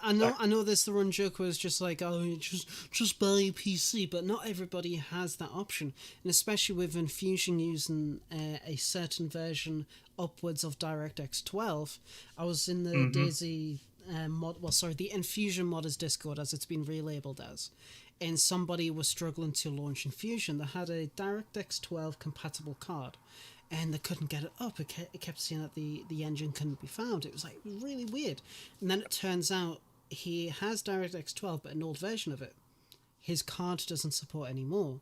I know there's the run joke where it's just like, oh, just buy a PC, but not everybody has that option, and especially with Infusion using a certain version upwards of DirectX 12. I was in the DayZ the Infusion modders Discord, as it's been relabeled as, and somebody was struggling to launch Infusion that had a DirectX 12 compatible card, and they couldn't get it up. It kept saying that the engine couldn't be found. It was like really weird. And then it turns out he has DirectX 12, but an old version of it. His card doesn't support anymore.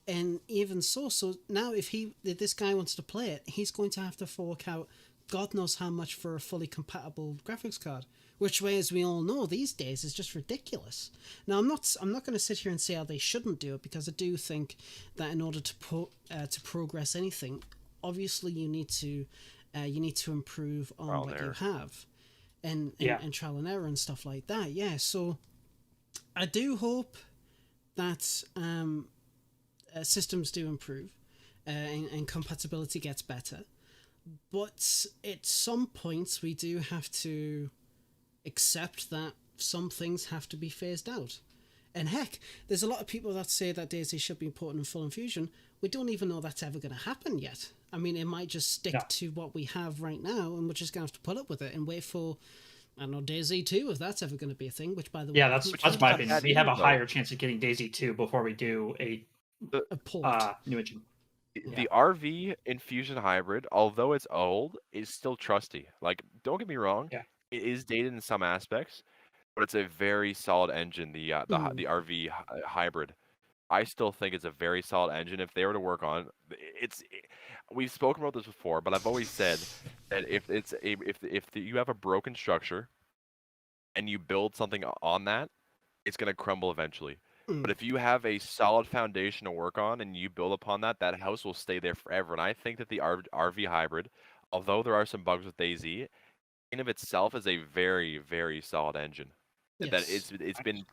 And even so now if this guy wants to play it, he's going to have to fork out God knows how much for a fully compatible graphics card. Which way, as we all know these days, is just ridiculous. Now, I'm not going to sit here and say how they shouldn't do it, because I do think that in order to progress anything, obviously you need to improve on what you have, and trial and error and stuff like that. Yeah, so I do hope that systems do improve and compatibility gets better, but at some points we do have to accept that some things have to be phased out. And heck, there's a lot of people that say that DayZ should be ported in full Infusion. We don't even know that's ever going to happen yet. I mean, it might just stick to what we have right now, and we're just going to have to put up with it and wait for, I don't know, DayZ 2, if that's ever going to be a thing, which, by the way... Yeah, that's my opinion. We have a higher chance of getting DayZ 2 before we do a port. New engine. The RV Infusion hybrid, although it's old, is still trusty. Like, don't get me wrong, it is dated in some aspects, but it's a very solid engine. The RV hybrid. I still think it's a very solid engine. If they were to work on we've spoken about this before, but I've always said that if you have a broken structure and you build something on that, it's going to crumble eventually. But if you have a solid foundation to work on and you build upon that, that house will stay there forever. And I think that the RV hybrid, although there are some bugs with DayZ, in of itself is a very, very solid engine. That Yes.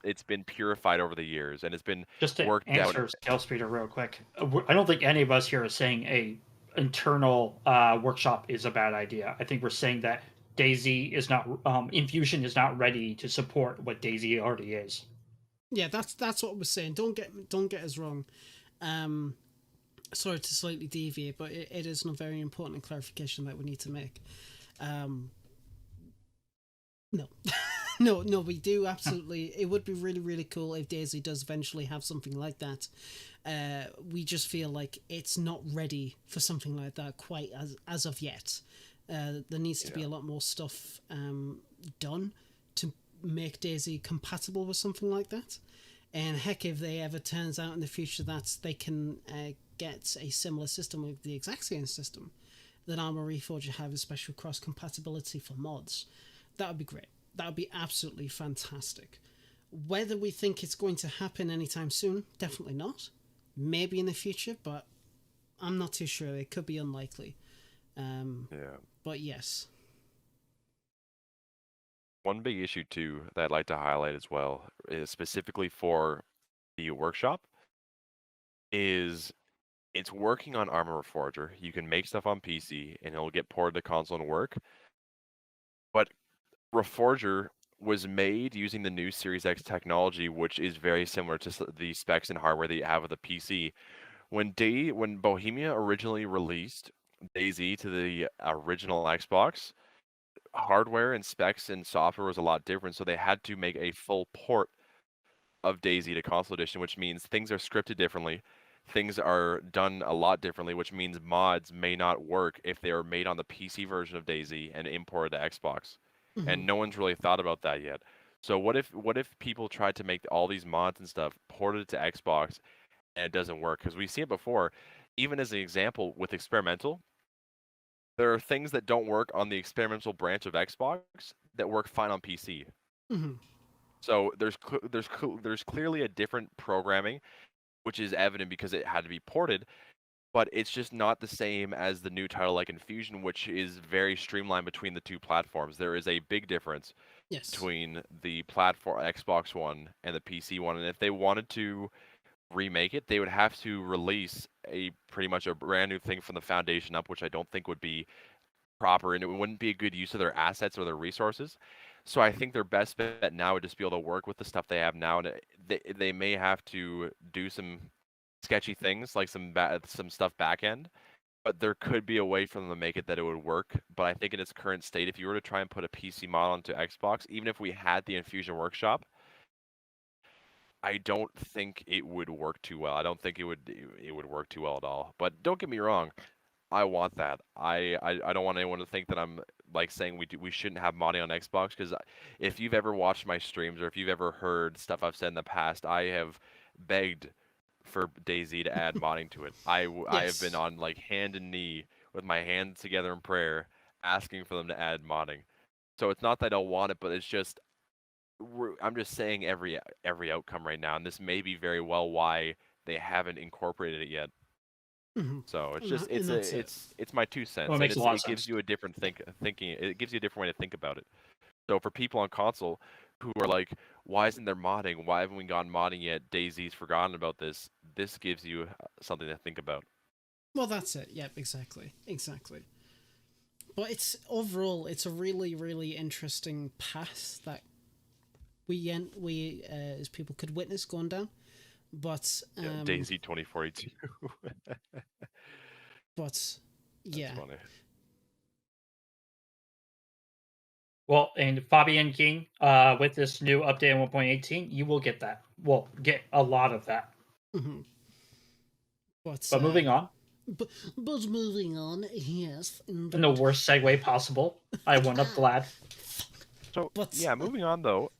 it's been purified over the years and it's been Just to worked out. answer Scalespeeder real quick, I don't think any of us here are saying a internal workshop is a bad idea. I think we're saying that DayZ is not Infusion is not ready to support what DayZ already is. Yeah, that's what we're saying. Don't get us wrong. Sorry to slightly deviate, but it is a very important clarification that we need to make. No. No, we do absolutely. It would be really, really cool if DayZ does eventually have something like that. We just feel like it's not ready for something like that quite as of yet. There needs to be a lot more stuff done to make DayZ compatible with something like that. And heck, if they ever turns out in the future that they can get a similar system with the exact same system that Arma Reforged have a special cross compatibility for mods, that would be great. That would be absolutely fantastic. Whether we think it's going to happen anytime soon, definitely not. Maybe in the future, but I'm not too sure. It could be unlikely. But yes. One big issue too that I'd like to highlight as well, is specifically for the workshop, is it's working on Arma Reforger. You can make stuff on PC and it'll get ported to console and work. But Reforger was made using the new Series X technology, which is very similar to the specs and hardware that you have with a PC. When Bohemia originally released DayZ to the original Xbox, hardware and specs and software was a lot different, so they had to make a full port of DayZ to console edition, which means things are scripted differently. Things are done a lot differently, which means mods may not work if they are made on the PC version of DayZ and imported to Xbox. And no one's really thought about that yet. So what if people tried to make all these mods and stuff ported to Xbox and it doesn't work? Because we've seen it before. Even as an example with experimental, there are things that don't work on the experimental branch of Xbox that work fine on PC. So there's clearly a different programming, which is evident because it had to be ported. But it's just not the same as the new title like Infusion, which is very streamlined between the two platforms. There is a big difference between the platform Xbox One and the PC one. And if they wanted to remake it, they would have to release pretty much a brand new thing from the foundation up, which I don't think would be proper, and it wouldn't be a good use of their assets or their resources. So I think their best bet now would just be able to work with the stuff they have now, and they may have to do some sketchy things like some stuff back end, but there could be a way for them to make it that it would work. But I think in its current state, if you were to try and put a PC model into Xbox, even if we had the Infusion Workshop, I don't think it would work too well. I don't think it would work too well at all. But don't get me wrong, I want that. I don't want anyone to think that I'm like saying we shouldn't have modding on Xbox, because if you've ever watched my streams or if you've ever heard stuff I've said in the past, I have begged for DayZ to add modding to it. I have been on like hand and knee with my hands together in prayer asking for them to add modding. So it's not that I don't want it, but it's just I'm just saying every outcome right now, and this may be very well why they haven't incorporated it yet. So it's just it's my 2 cents. Well, it gives you a different thinking. It gives you a different way to think about it. So for people on console who are like, why isn't there modding? Why haven't we gotten modding yet? DayZ's forgotten about this. This gives you something to think about. Well, that's it. Yep, exactly. But it's overall, it's a really, really interesting path that we as people could witness going down. But DayZ 2042. But yeah. That's funny. Well, and Fabian King, with this new update on 1.18, you will get that. Well, get a lot of that. But moving on. But moving on, yes. In the worst segue possible. I went up glad. So But yeah, moving on though,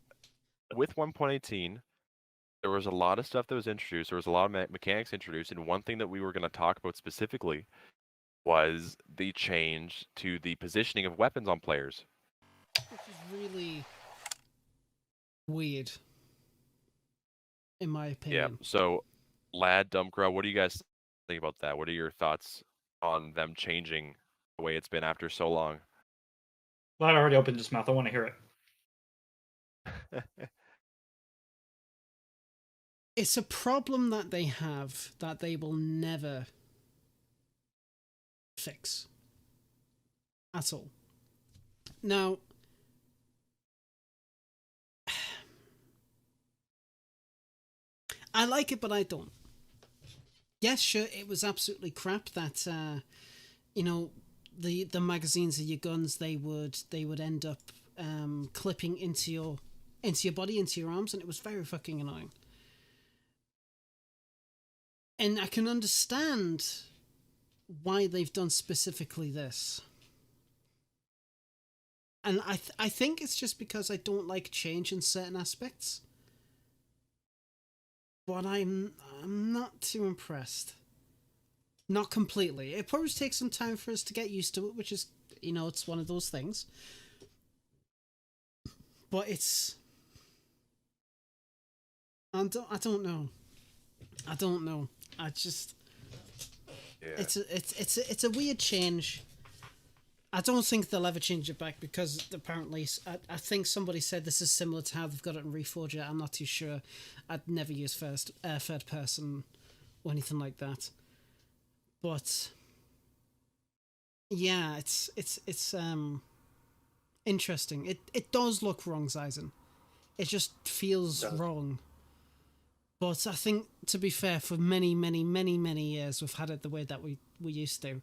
with 1.18, there was a lot of stuff that was introduced. There was a lot of mechanics introduced, and one thing that we were going to talk about specifically was the change to the positioning of weapons on players. which is really weird, in my opinion. Yeah. So, Lad, Dumpcrow, what do you guys think about that? What are your thoughts on them changing the way it's been after so long? Lad already opened his mouth. I want to hear it. It's a problem that they have that they will never fix at all. Now, I like it, but I don't. Yes, sure, it was absolutely crap that the magazines of your guns they would end up clipping into your body, into your arms, and it was very fucking annoying. And I can understand why they've done specifically this. And I think it's just because I don't like change in certain aspects. But I'm not too impressed. Not completely. It probably takes some time for us to get used to it, which is, it's one of those things. But it's... I don't know. I don't know. I just... Yeah. It's a weird change. I don't think they'll ever change it back because apparently I think somebody said this is similar to how they've got it in Reforger. I'm not too sure. I'd never use third person or anything like that. But yeah, it's interesting. It does look wrong, Zizen. It just feels wrong. But I think, to be fair, for many, many, many, many years, we've had it the way that we used to.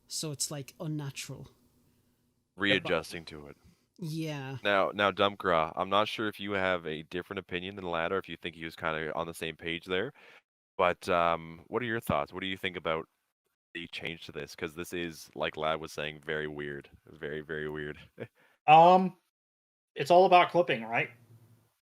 So it's like unnatural. Readjusting to it. Yeah. Now, Dumpgra, I'm not sure if you have a different opinion than Lad, or if you think he was kind of on the same page there. But what are your thoughts? What do you think about the change to this? Because this is, like Lad was saying, very weird. Very, very weird. It's all about clipping, right?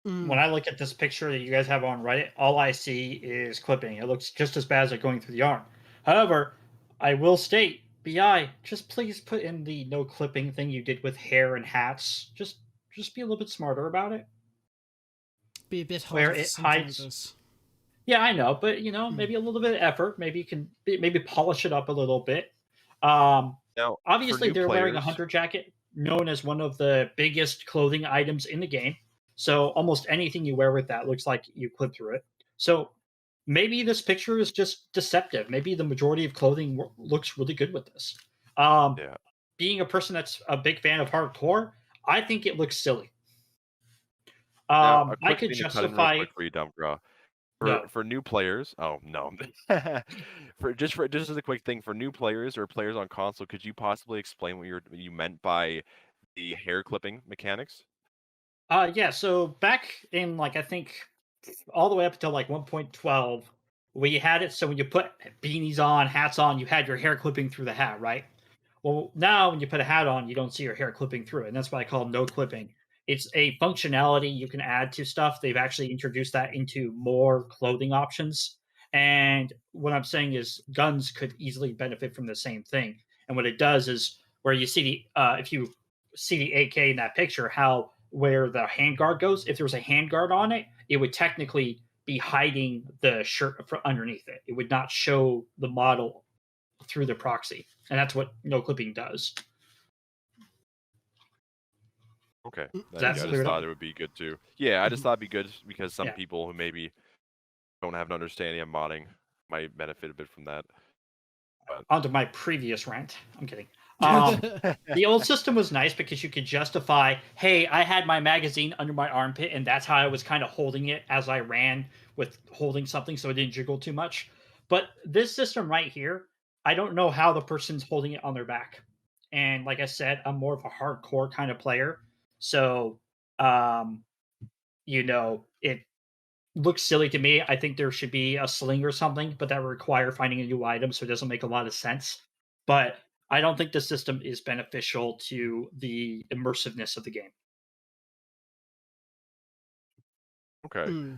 When I look at this picture that you guys have on Reddit, all I see is clipping. It looks just as bad as going through the arm. However, I will state, BI, just please put in the no clipping thing you did with hair and hats. Just be a little bit smarter about it. Be a bit harder where it hides. Like this. Yeah, I know, but maybe a little bit of effort. Maybe you can polish it up a little bit. Now, obviously, they're wearing a hunter jacket, known as one of the biggest clothing items in the game. So almost anything you wear with that looks like you clip through it. So maybe this picture is just deceptive. Maybe the majority of clothing looks really good with this. Being a person that's a big fan of hardcore, I think it looks silly. Now, I could justify for you, Dumpgra. For new players, oh no, just as a quick thing for new players or players on console, could you possibly explain what you meant by the hair clipping mechanics? Yeah, so back in I think all the way up until 1.12, we had it so when you put beanies on, hats on, you had your hair clipping through the hat, right? Well, now when you put a hat on, you don't see your hair clipping through it, and that's why I call no clipping. It's a functionality you can add to stuff. They've actually introduced that into more clothing options. And what I'm saying is guns could easily benefit from the same thing. And what it does is where you see if you see the AK in that picture, where the handguard goes, if there was a handguard on it, it would technically be hiding the shirt underneath it. It would not show the model through the proxy. And that's what no clipping does. Okay. I just thought it would be good too. Yeah, I just thought it'd be good because some people who maybe don't have an understanding of modding might benefit a bit from that. But... On to my previous rant. I'm kidding. The old system was nice because you could justify, hey, I had my magazine under my armpit, and that's how I was kind of holding it as I ran with holding something so it didn't jiggle too much. But this system right here, I don't know how the person's holding it on their back. And like I said, I'm more of a hardcore kind of player. So, it looks silly to me. I think there should be a sling or something, but that would require finding a new item, so it doesn't make a lot of sense. But I don't think the system is beneficial to the immersiveness of the game. Okay.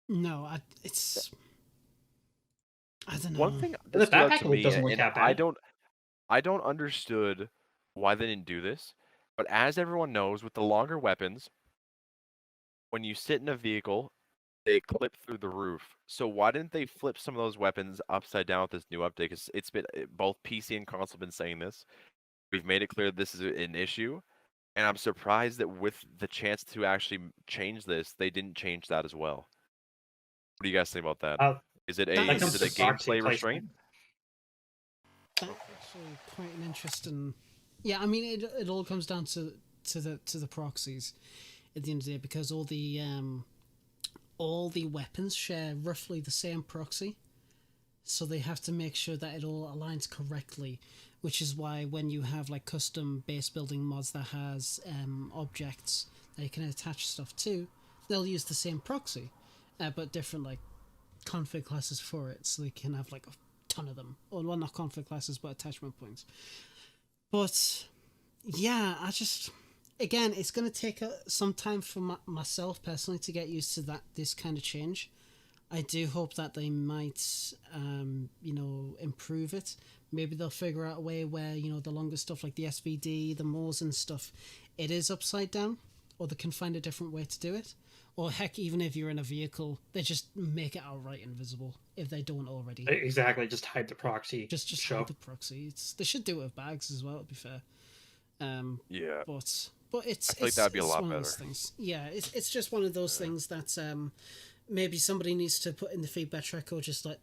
No, it's I don't know. One thing The that stood out backpack to look me, doesn't look and that I bad. don't understood why they didn't do this, but as everyone knows, with the longer weapons, when you sit in a vehicle, they clip through the roof. So why didn't they flip some of those weapons upside down with this new update? 'Cause it's been both PC and console have been saying this. We've made it clear this is an issue, and I'm surprised that with the chance to actually change this, they didn't change that as well. What do you guys think about that? Is it That a That is comes it to a proxy gameplay restraint? placement. That's actually quite an interesting. Yeah, I mean, it all comes down to the proxies at the end of the day, because all the weapons share roughly the same proxy, so they have to make sure that it all aligns correctly, which is why when you have like custom base building mods that has objects that you can attach stuff to, they'll use the same proxy, but different like config classes for it, so they can have like a ton of them, or well, not config classes but attachment points. But yeah, I just, again, it's going to take some time for myself personally to get used to this kind of change. I do hope that they might, improve it. Maybe they'll figure out a way where, the longer stuff like the SVD, the Moors and stuff, it is upside down, or they can find a different way to do it. Or heck, even if you're in a vehicle, they just make it outright invisible if they don't already. Exactly, just hide the proxy. Just hide the proxy. They should do it with bags as well, to be fair. Yeah. But it's I feel like that'd be a lot one better. of those things. Yeah, it's just one of those things that maybe somebody needs to put in the feedback track, or just let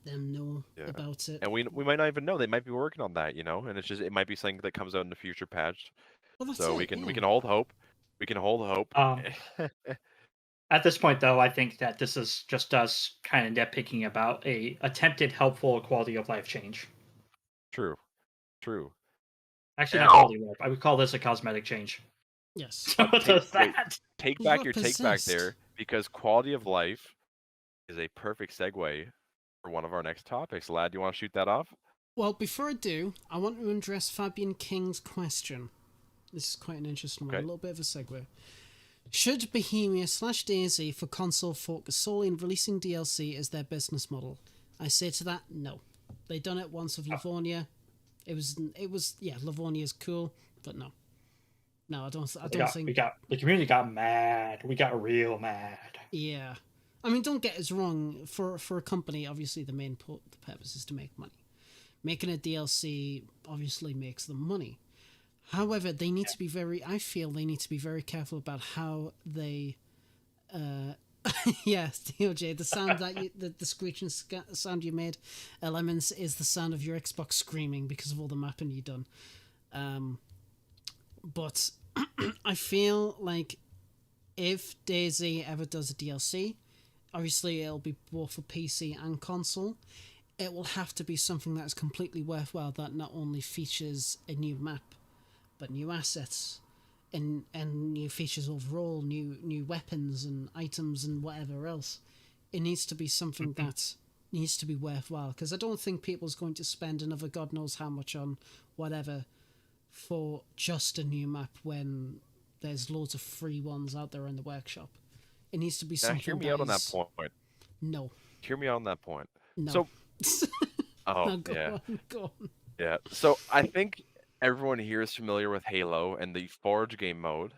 them know about it. And we might not even know. They might be working on that, and it might be something that comes out in the future patch. Well, that's So it, we can yeah. hold hope. We can hold hope. At this point, though, I think that this is just us kind of nitpicking about a attempted helpful quality of life change. True. Actually, not quality of life. I would call this a cosmetic change. Yes. So what does that? Take Well, back you're your take back possessed. there, because quality of life is a perfect segue for one of our next topics. Lad, do you want to shoot that off? Well, before I do, I want to address Fabian King's question. This is quite an interesting one, a little bit of a segue. Should Bohemia/DayZ for console focus solely on releasing DLC as their business model? I say to that, no. They done it once with Livonia. It was Livonia's cool, but no. No, I don't think The community got mad. We got real mad. Yeah. I mean, don't get us wrong, for a company, obviously the main purpose is to make money. Making a DLC obviously makes them money. However, they need to be I feel they need to be very careful about how they, yeah, DOJ, the sound the screeching sound you made, Lemons, is the sound of your Xbox screaming because of all the mapping you've done. But I feel like if DayZ ever does a DLC, obviously it'll be both for PC and console. It will have to be something that is completely worthwhile, that not only features a new map, but new assets and new features overall, new weapons and items and whatever else. It needs to be something that needs to be worthwhile, because I don't think people's going to spend another God knows how much on whatever for just a new map when there's loads of free ones out there in the workshop. It needs to be something. Hear me out on that point. No. Hear me out on that point. No. So, no, go on. Yeah. So I think everyone here is familiar with Halo and the Forge game mode.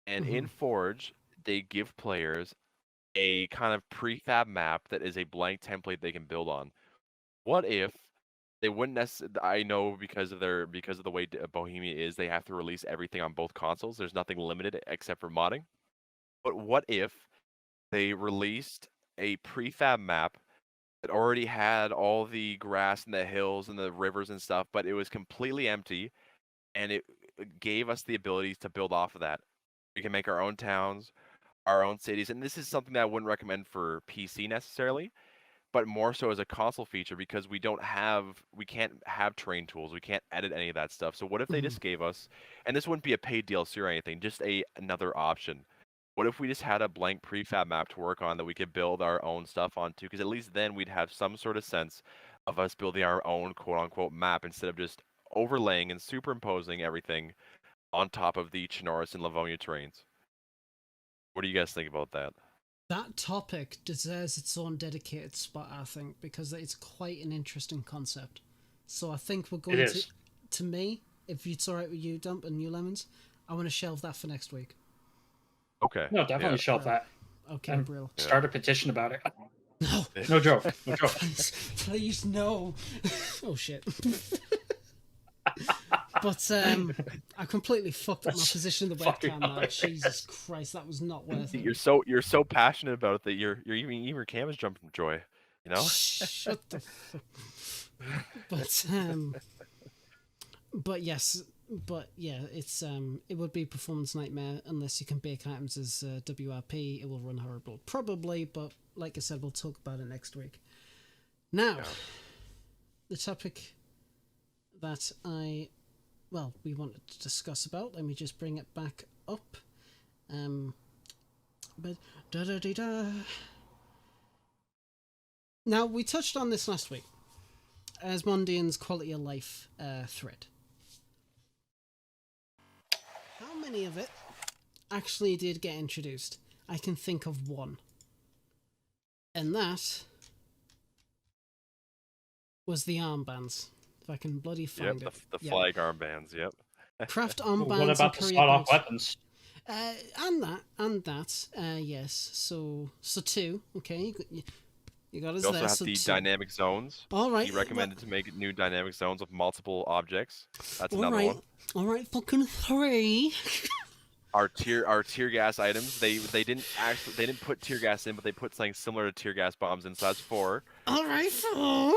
And in Forge, they give players a kind of prefab map that is a blank template they can build on. What if they wouldn't necessarily? I know because of the way Bohemia is, they have to release everything on both consoles. There's nothing limited except for modding. But what if they released a prefab map that already had all the grass and the hills and the rivers and stuff, but it was completely empty, and it gave us the ability to build off of that. We can make our own towns, our own cities, and this is something that I wouldn't recommend for PC necessarily, but more so as a console feature, because we can't have terrain tools, we can't edit any of that stuff. So what if they just gave us, and this wouldn't be a paid DLC or anything, just another option. What if we just had a blank prefab map to work on that we could build our own stuff onto? Because at least then we'd have some sort of sense of us building our own quote-unquote map, instead of just overlaying and superimposing everything on top of the Chernarus and Livonia terrains. What do you guys think about that? That topic deserves its own dedicated spot, I think, because it's quite an interesting concept. So I think we're going to me, if it's all right with you, Dump and you Lemons, I want to shelve that for next week. Okay. No, definitely shelve that. Okay, Brill. Start a petition about it. No. No joke. No joke. Please, no. Oh, shit. But I completely fucked up my position in the webcam now. Jesus Christ, that was not worth it. You're so passionate about it that you're even your cam is jumping from joy. You know? Shut the fuck. But yes, but yeah, it's it would be Performance Nightmare unless you can bake items as WRP. It will run horrible, probably. But like I said, we'll talk about it next week. Now, the topic that we wanted to discuss about. Let me just bring it back up. But Now, we touched on this last week. Asmondian's quality of life thread. How many of it actually did get introduced? I can think of one. And that was the armbands. If I can bloody find it. The flag armbands, yep. Craft armbands. What about the sawed-off weapons? And that, yes. So two, okay. You got us there. You also have the dynamic zones. All right. He recommended to make new dynamic zones with multiple objects. That's another one. All right, fucking 3. Our tear gas items. They didn't put tear gas in, but they put something similar to tear gas bombs in. So that's 4. All right, 4.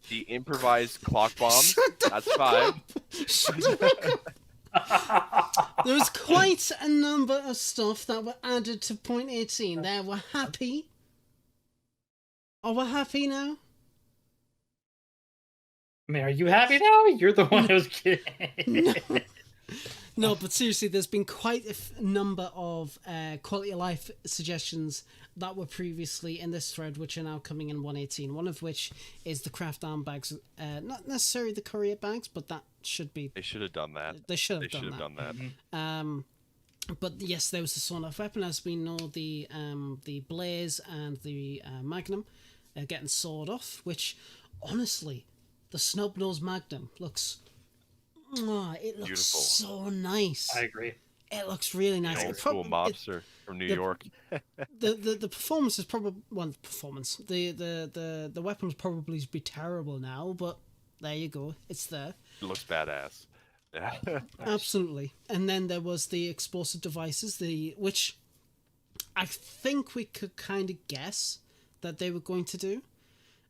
The improvised clock bombs. That's 5. There's quite a number of stuff that were added to point 18 there. We're happy. Oh, we're happy now? I mean, are you happy now? You're the one who's kidding. No, but seriously, there's been quite a number of quality of life suggestions that were previously in this thread, which are now coming in 118. One of which is the craft arm bags. Not necessarily the courier bags, but that should be... They should have done that. They should have done that. Mm-hmm. But yes, there was the sawn-off weapon. As we know, the Blaze and the Magnum are getting sawed off, which, honestly, the Snub-Nosed Magnum looks... Oh, it looks beautiful. So nice. I agree. It looks really nice. Old school mobster from New York. the performance is probably the weapons probably be terrible now, but there you go. It's there. It looks badass. Yeah. Absolutely. And then there was the explosive devices, which I think we could kind of guess that they were going to do.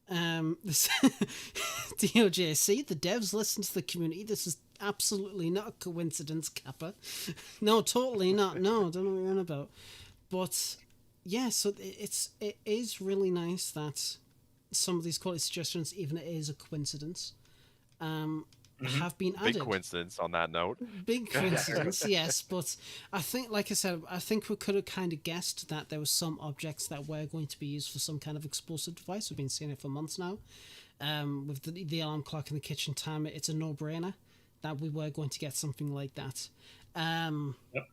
This DOJC, the devs listen to the community. This is absolutely not a coincidence, Kappa. No, totally not. No, I don't know what you're on about. But yeah, so it is really nice that some of these quality suggestions, even it is a coincidence, have been added. Big coincidence on that note. Big coincidence, yes. But I think, like I said, I think we could have kind of guessed that there were some objects that were going to be used for some kind of explosive device. We've been seeing it for months now. With the alarm clock and the kitchen timer, it's a no-brainer that we were going to get something like that. Yep.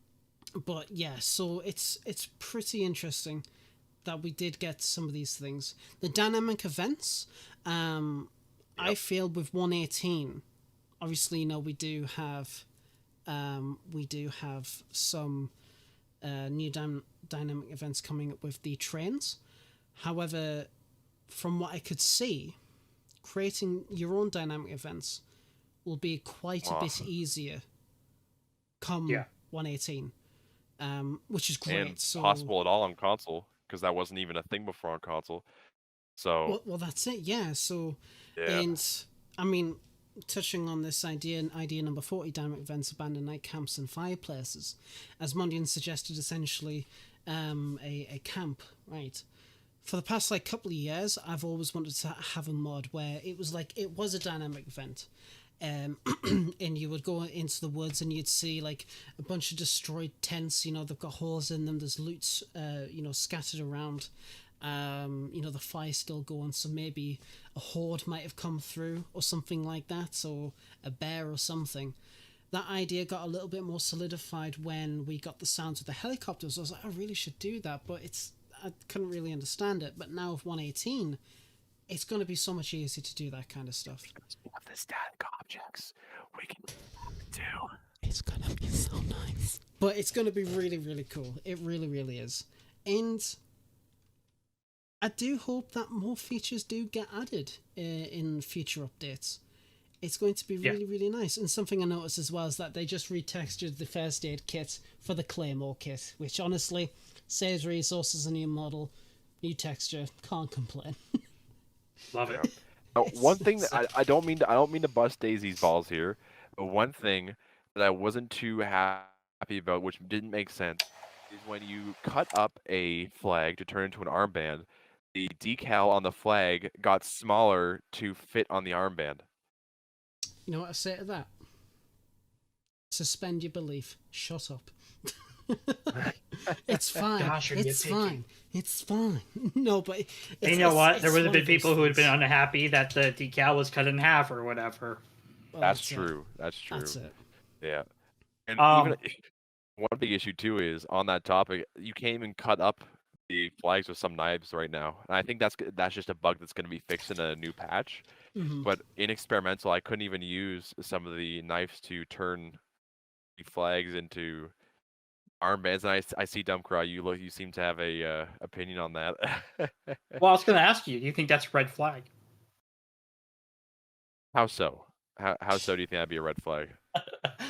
But yeah, so it's pretty interesting that we did get some of these things. The dynamic events, I feel with 118, obviously, we do have some new dynamic events coming up with the trains. However, from what I could see, creating your own dynamic events will be quite a bit easier come 118, which is great. And possible at all on console, because that wasn't even a thing before on console. So well, that's it. Yeah. So, and I mean, touching on this idea number 40, dynamic events, abandoned night camps and fireplaces, as Mondian suggested, essentially a camp, right? For the past couple of years, I've always wanted to have a mod where it was a dynamic event, and you would go into the woods and you'd see a bunch of destroyed tents. They've got holes in them. There's loot, scattered around. The fire's still going, so maybe a horde might have come through or something like that, or a bear or something. that idea got a little bit more solidified when we got the sounds of the helicopters. I was like, I really should do that, but I couldn't really understand it. But now with 118, it's going to be so much easier to do that kind of stuff. With the static objects, we can do. It's going to be so nice. But it's going to be really, really cool. It really, really is. And I do hope that more features do get added in future updates. It's going to be really, really nice. And something I noticed as well is that they just retextured the first aid kit for the Claymore kit, which honestly saves resources, a new model, new texture, can't complain. Love it. One thing that I don't mean to bust DayZ's balls here, but one thing that I wasn't too happy about, which didn't make sense, is when you cut up a flag to turn into an armband, the decal on the flag got smaller to fit on the armband. You know what I say to that? Suspend your belief. Shut up. It's fine. Gosh, it's fine. It's fine. No, but you know what? There would have been people who would have been unhappy that the decal was cut in half or whatever. Well, that's true. That's true. That's it. Yeah. And even one big issue too is on that topic, you can't even cut up the flags with some knives right now. And I think that's just a bug that's going to be fixed in a new patch. Mm-hmm. But in experimental, I couldn't even use some of the knives to turn the flags into armbands. And I see Dumbcraw, you seem to have a opinion on that. Well, I was going to ask you, do you think that's a red flag? How so? How so do you think that'd be a red flag?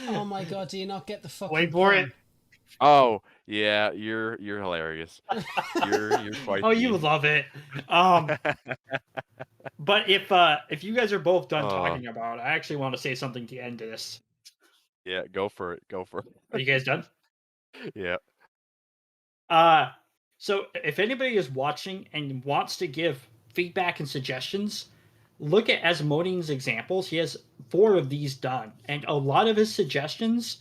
Oh my god, do you not get the fucking Wait for it. Oh yeah, you're hilarious. You're quite. Oh, you love it. But if you guys are both done talking about it, I actually want to say something to end this. Yeah, go for it. Are you guys done? Yeah. So if anybody is watching and wants to give feedback and suggestions, look at Asmodean's examples. He has 4 of these done, and a lot of his suggestions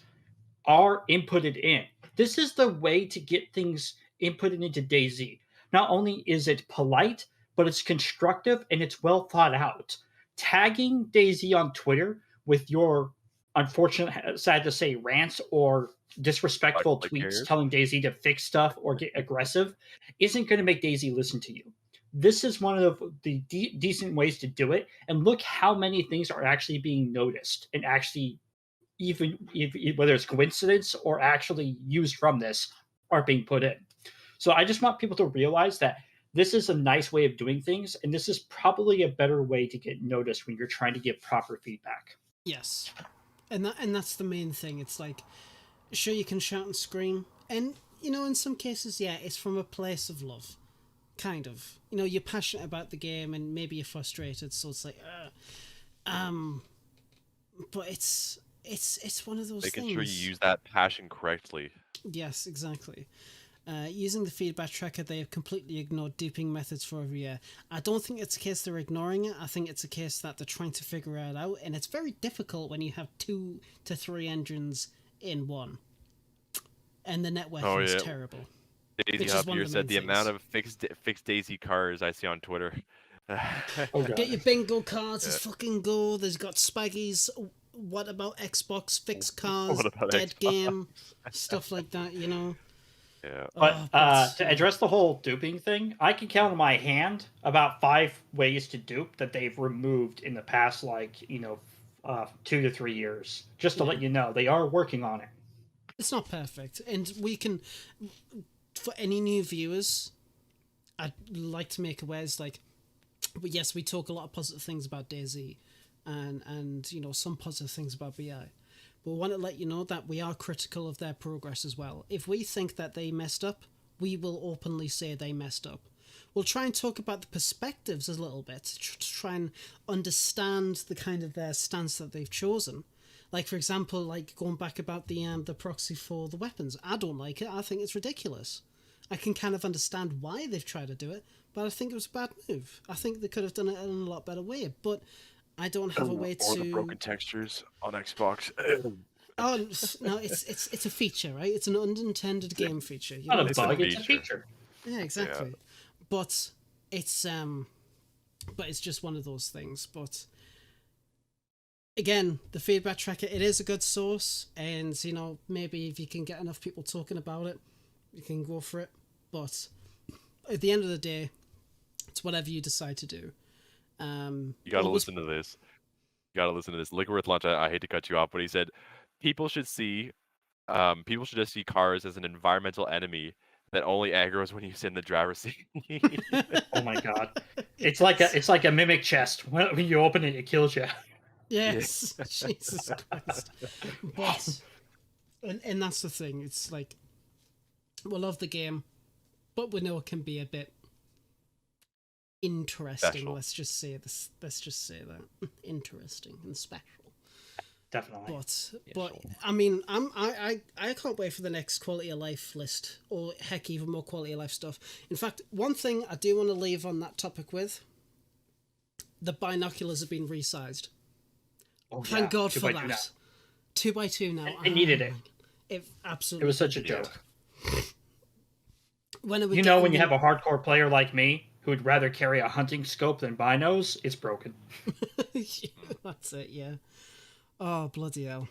are inputted in. This is the way to get things inputted into DayZ. Not only is it polite, but it's constructive and it's well thought out. Tagging DayZ on Twitter with your unfortunate, sad to say, rants or disrespectful tweets telling DayZ to fix stuff or get aggressive isn't going to make DayZ listen to you. This is one of the decent ways to do it. And look how many things are actually being noticed and actually, even whether it's coincidence or actually used from this, are being put in. So I just want people to realize that this is a nice way of doing things, and this is probably a better way to get noticed when you're trying to give proper feedback. Yes, and that's the main thing. It's like, sure, you can shout and scream, and in some cases, yeah, it's from a place of love, kind of. You're passionate about the game, and maybe you're frustrated, so it's like, but it's one of those things. Making sure you use that passion correctly. Yes, exactly. Using the feedback tracker, they have completely ignored duping methods for over a year. I don't think it's a case they're ignoring it. I think it's a case that they're trying to figure it out, and it's very difficult when you have 2 to 3 engines in one, and the networking is terrible. DayZ Hub here said the amount of fixed DayZ cars I see on Twitter. Get your bingo cards. It's fucking go. There's got Spaggies. What about Xbox fixed cars? Dead Xbox? Game, stuff like that. Yeah. But to address the whole duping thing, I can count on my hand about 5 ways to dupe that they've removed in the past, 2 to 3 years. Just to let you know, they are working on it. It's not perfect, and we can, for any new viewers, I'd like to make aware, but yes, we talk a lot of positive things about DayZ, and some positive things about BI. But we want to let you know that we are critical of their progress as well. If we think that they messed up, we will openly say they messed up. We'll try and talk about the perspectives a little bit, to try and understand the kind of their stance that they've chosen. For example, going back about the proxy for the weapons. I don't like it. I think it's ridiculous. I can kind of understand why they've tried to do it, but I think it was a bad move. I think they could have done it in a lot better way, but I don't have a way to. Or the broken textures on Xbox. Oh no! It's a feature, right? It's an unintended game feature. Not a bug. It's a feature. Yeah, exactly. Yeah. But it's just one of those things. But again, the feedback tracker, it is a good source, and maybe if you can get enough people talking about it, you can go for it. But at the end of the day, it's whatever you decide to do. You gotta listen to this. Liquid Lunch, I hate to cut you off, but he said people should just see cars as an environmental enemy that only aggroes when you sit in the driver's seat. Oh my god. It's like a mimic chest. When you open it, it kills you. Yes. Jesus Christ. But and that's the thing. It's like we love the game, but we know it can be a bit interesting. Special. Let's just say that. Interesting and special. Definitely. But I mean, I can't wait for the next quality of life list, or heck, even more quality of life stuff. In fact, one thing I do want to leave on that topic with: the binoculars have been resized. Oh, Thank God for that. 2x2 now. I needed it. It absolutely. It was such a joke. When are we when you have a hardcore player like me who would rather carry a hunting scope than binos, it's broken. That's it, yeah. Oh, bloody hell.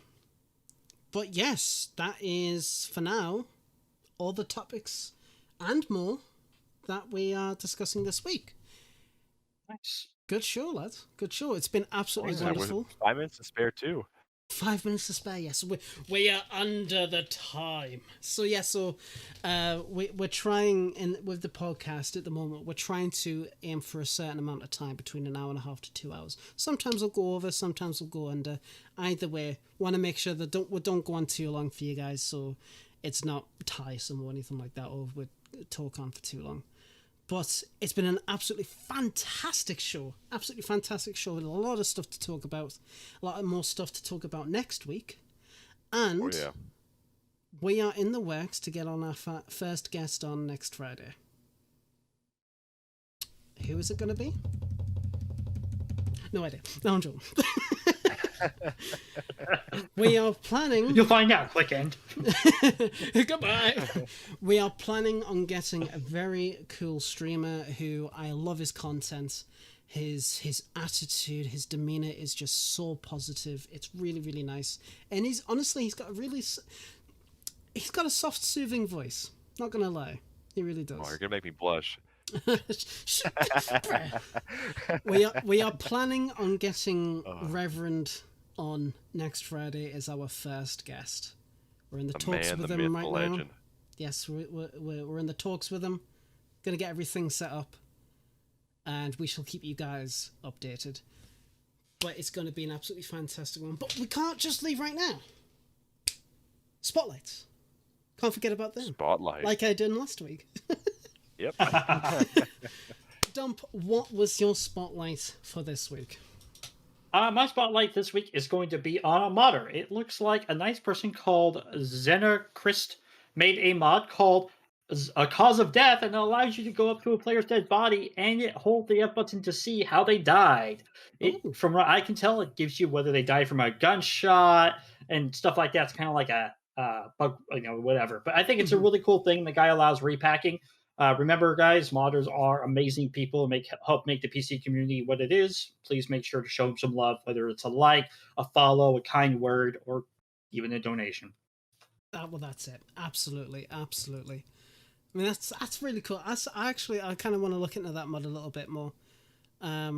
But yes, that is, for now, all the topics and more that we are discussing this week. Nice. Good show, lads. Good show. It's been absolutely wonderful. 5 minutes to spare, too. 5 minutes to spare, yes. We are under the time. So, yeah, we're trying, with the podcast at the moment, we're trying to aim for a certain amount of time, between an hour and a half to 2 hours. Sometimes we'll go over, sometimes we'll go under. Either way, want to make sure that we don't go on too long for you guys, so it's not tiresome or anything like that, or we talk on for too long. But it's been an absolutely fantastic show. Absolutely fantastic show with a lot of stuff to talk about. A lot more stuff to talk about next week. And we are in the works to get on our first guest on next Friday. Who is it going to be? No idea. No, I'm joking. We are planning... You'll find out. Click end. Goodbye. We are planning on getting a very cool streamer who I love his content. His attitude, his demeanor is just so positive. It's really, really nice. And he's got a soft, soothing voice. Not gonna lie. He really does. Oh, you're gonna make me blush. We are planning on getting Reverend on next Friday as our first guest. We're in the talks with him right now. Yes, we're in the talks with him. Gonna get everything set up, and we shall keep you guys updated. But it's going to be an absolutely fantastic one. But we can't just leave right now. Spotlights. Can't forget about them. Spotlight. Like I did last week. Yep. Dump, what was your spotlight for this week? My spotlight this week is going to be on a modder. It looks like a nice person called Zener made a mod called A Cause of Death, and it allows you to go up to a player's dead body and hold the F button to see how they died. From what I can tell, it gives you whether they died from a gunshot and stuff like that. It's kind of like a bug, whatever. But I think it's a really cool thing. The guy allows repacking. Remember, guys, modders are amazing people, help make the PC community what it is. Please make sure to show them some love, whether it's a like, a follow, a kind word, or even a donation. Well, that's it. Absolutely, absolutely. I mean, that's really cool. I kind of want to look into that mod a little bit more. I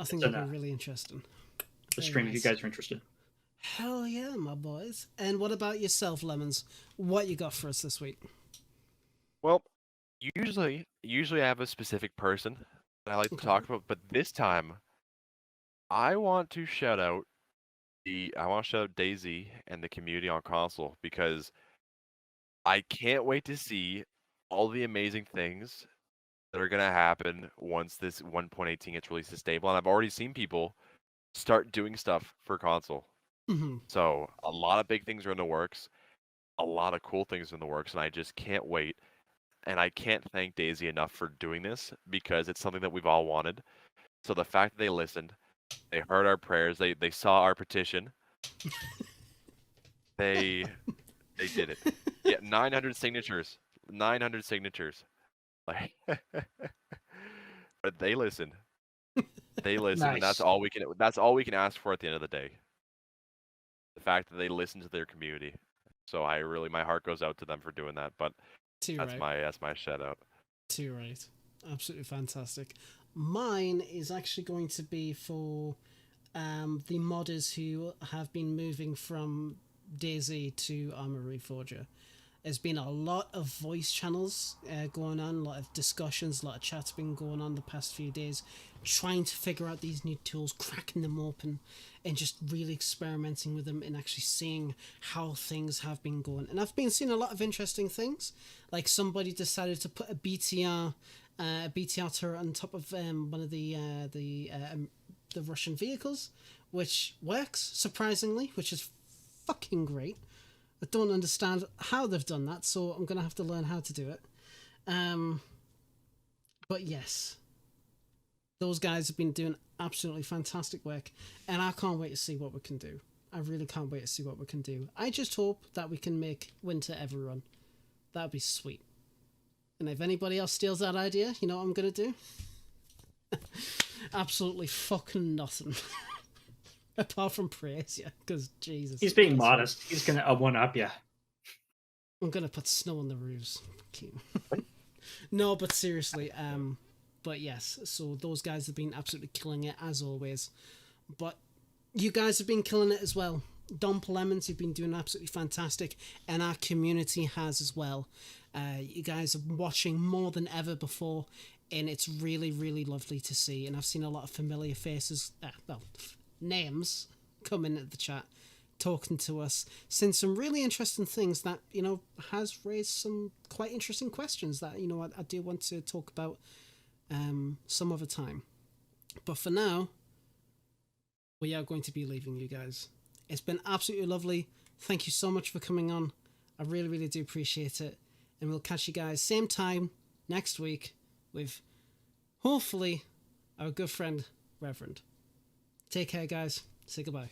think that'd be really interesting. The stream, if you guys are interested. Hell yeah, my boys. And what about yourself, Lemons? What you got for us this week? Well, usually I have a specific person that I like to talk about, but this time I want to shout out DayZ and the community on console, because I can't wait to see all the amazing things that are going to happen once this 1.18 gets released to stable. And I've already seen people start doing stuff for console. Mm-hmm. So a lot of big things are in the works, a lot of cool things in the works, and I just can't wait. And I can't thank DayZ enough for doing this, because it's something that we've all wanted. So the fact that they listened, they heard our prayers, they saw our petition, they did it. Yeah, 900 signatures. 900 signatures. Like, but they listened. They listened, Nice. and that's all we can ask for at the end of the day. fact that they listen to their community. So my heart goes out to them for doing that. But that's my shout out. Too right. Absolutely fantastic. Mine is actually going to be for the modders who have been moving from DayZ to Armor Reforger. There's been a lot of voice channels going on, a lot of discussions, a lot of chats been going on the past few days, trying to figure out these new tools, cracking them open, and just really experimenting with them and actually seeing how things have been going. And I've been seeing a lot of interesting things, like somebody decided to put a BTR turret on top of one of the Russian vehicles, which works surprisingly, which is fucking great. I don't understand how they've done that, so I'm going to have to learn how to do it. But yes, those guys have been doing absolutely fantastic work, and I can't wait to see what we can do. I really can't wait to see what we can do. I just hope that we can make Winter ever run. That would be sweet. And if anybody else steals that idea, you know what I'm going to do? Absolutely fucking nothing. Apart from praise, yeah, because Jesus. He's being modest. He's going to one-up you. I'm going to put snow on the roofs. No, but seriously, but yes, so those guys have been absolutely killing it, as always. But you guys have been killing it as well. Dom Lemons, you've been doing absolutely fantastic, and our community has as well. You guys are watching more than ever before, and it's really, really lovely to see. And I've seen a lot of familiar faces, names coming into the chat, talking to us, saying some really interesting things that, you know, has raised some quite interesting questions that, you know, I do want to talk about some other time. But for now, we are going to be leaving you guys. It's been absolutely lovely. Thank you so much for coming on. I really, really do appreciate it. And we'll catch you guys same time next week with, hopefully, our good friend, Reverend. Take care, guys. Say goodbye.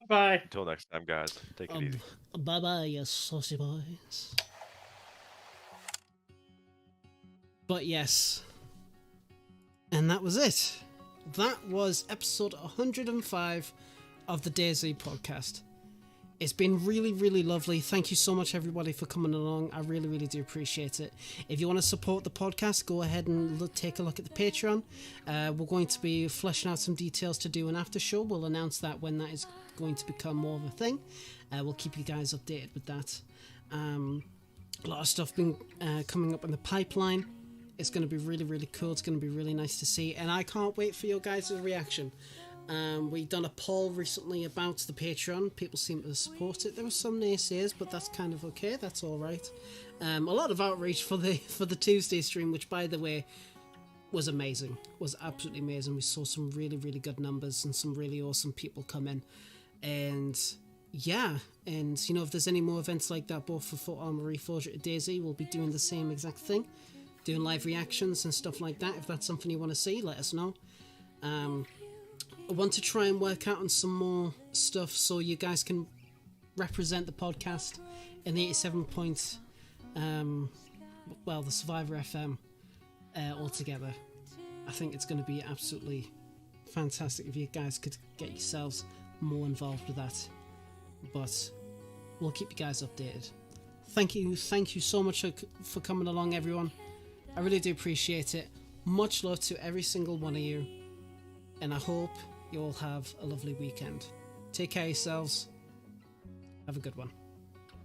Bye. Until next time, guys. Take it easy. Bye-bye, you saucy boys. But yes. And that was it. That was episode 105 of the DayZ Podcast. It's been really, really lovely. Thank you so much, everybody, for coming along. I really, really do appreciate it. If you want to support the podcast, go ahead and take a look at the Patreon. We're going to be fleshing out some details to do an after show. We'll announce that when that is going to become more of a thing. We'll keep you guys updated with that. A lot of stuff been coming up in the pipeline. It's going to be really, really cool. It's going to be really nice to see. And I can't wait for your guys' reaction. We've done a poll recently about the Patreon. People seem to support it. There were some naysayers, but that's kind of okay. That's all right. A lot of outreach for the Tuesday stream, which, by the way, was amazing. Was absolutely amazing. We saw some really, really good numbers and some really awesome people come in. And yeah, and you know, if there's any more events like that, both for Fort Armor Reforger at DayZ, we'll be doing the same exact thing, doing live reactions and stuff like that. If that's something you want to see, let us know. I want to try and work out on some more stuff so you guys can represent the podcast in the 87 point, the Survivor FM altogether. I think it's going to be absolutely fantastic if you guys could get yourselves more involved with that. But we'll keep you guys updated. Thank you so much for coming along, everyone. I really do appreciate it. Much love to every single one of you, and I hope you all have a lovely weekend. Take care of yourselves. Have a good one.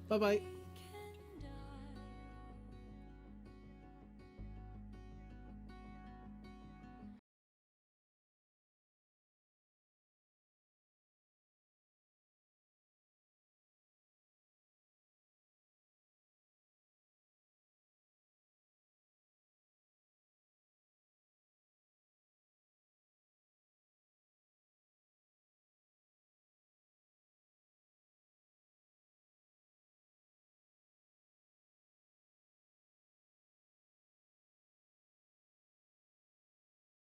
Bye bye.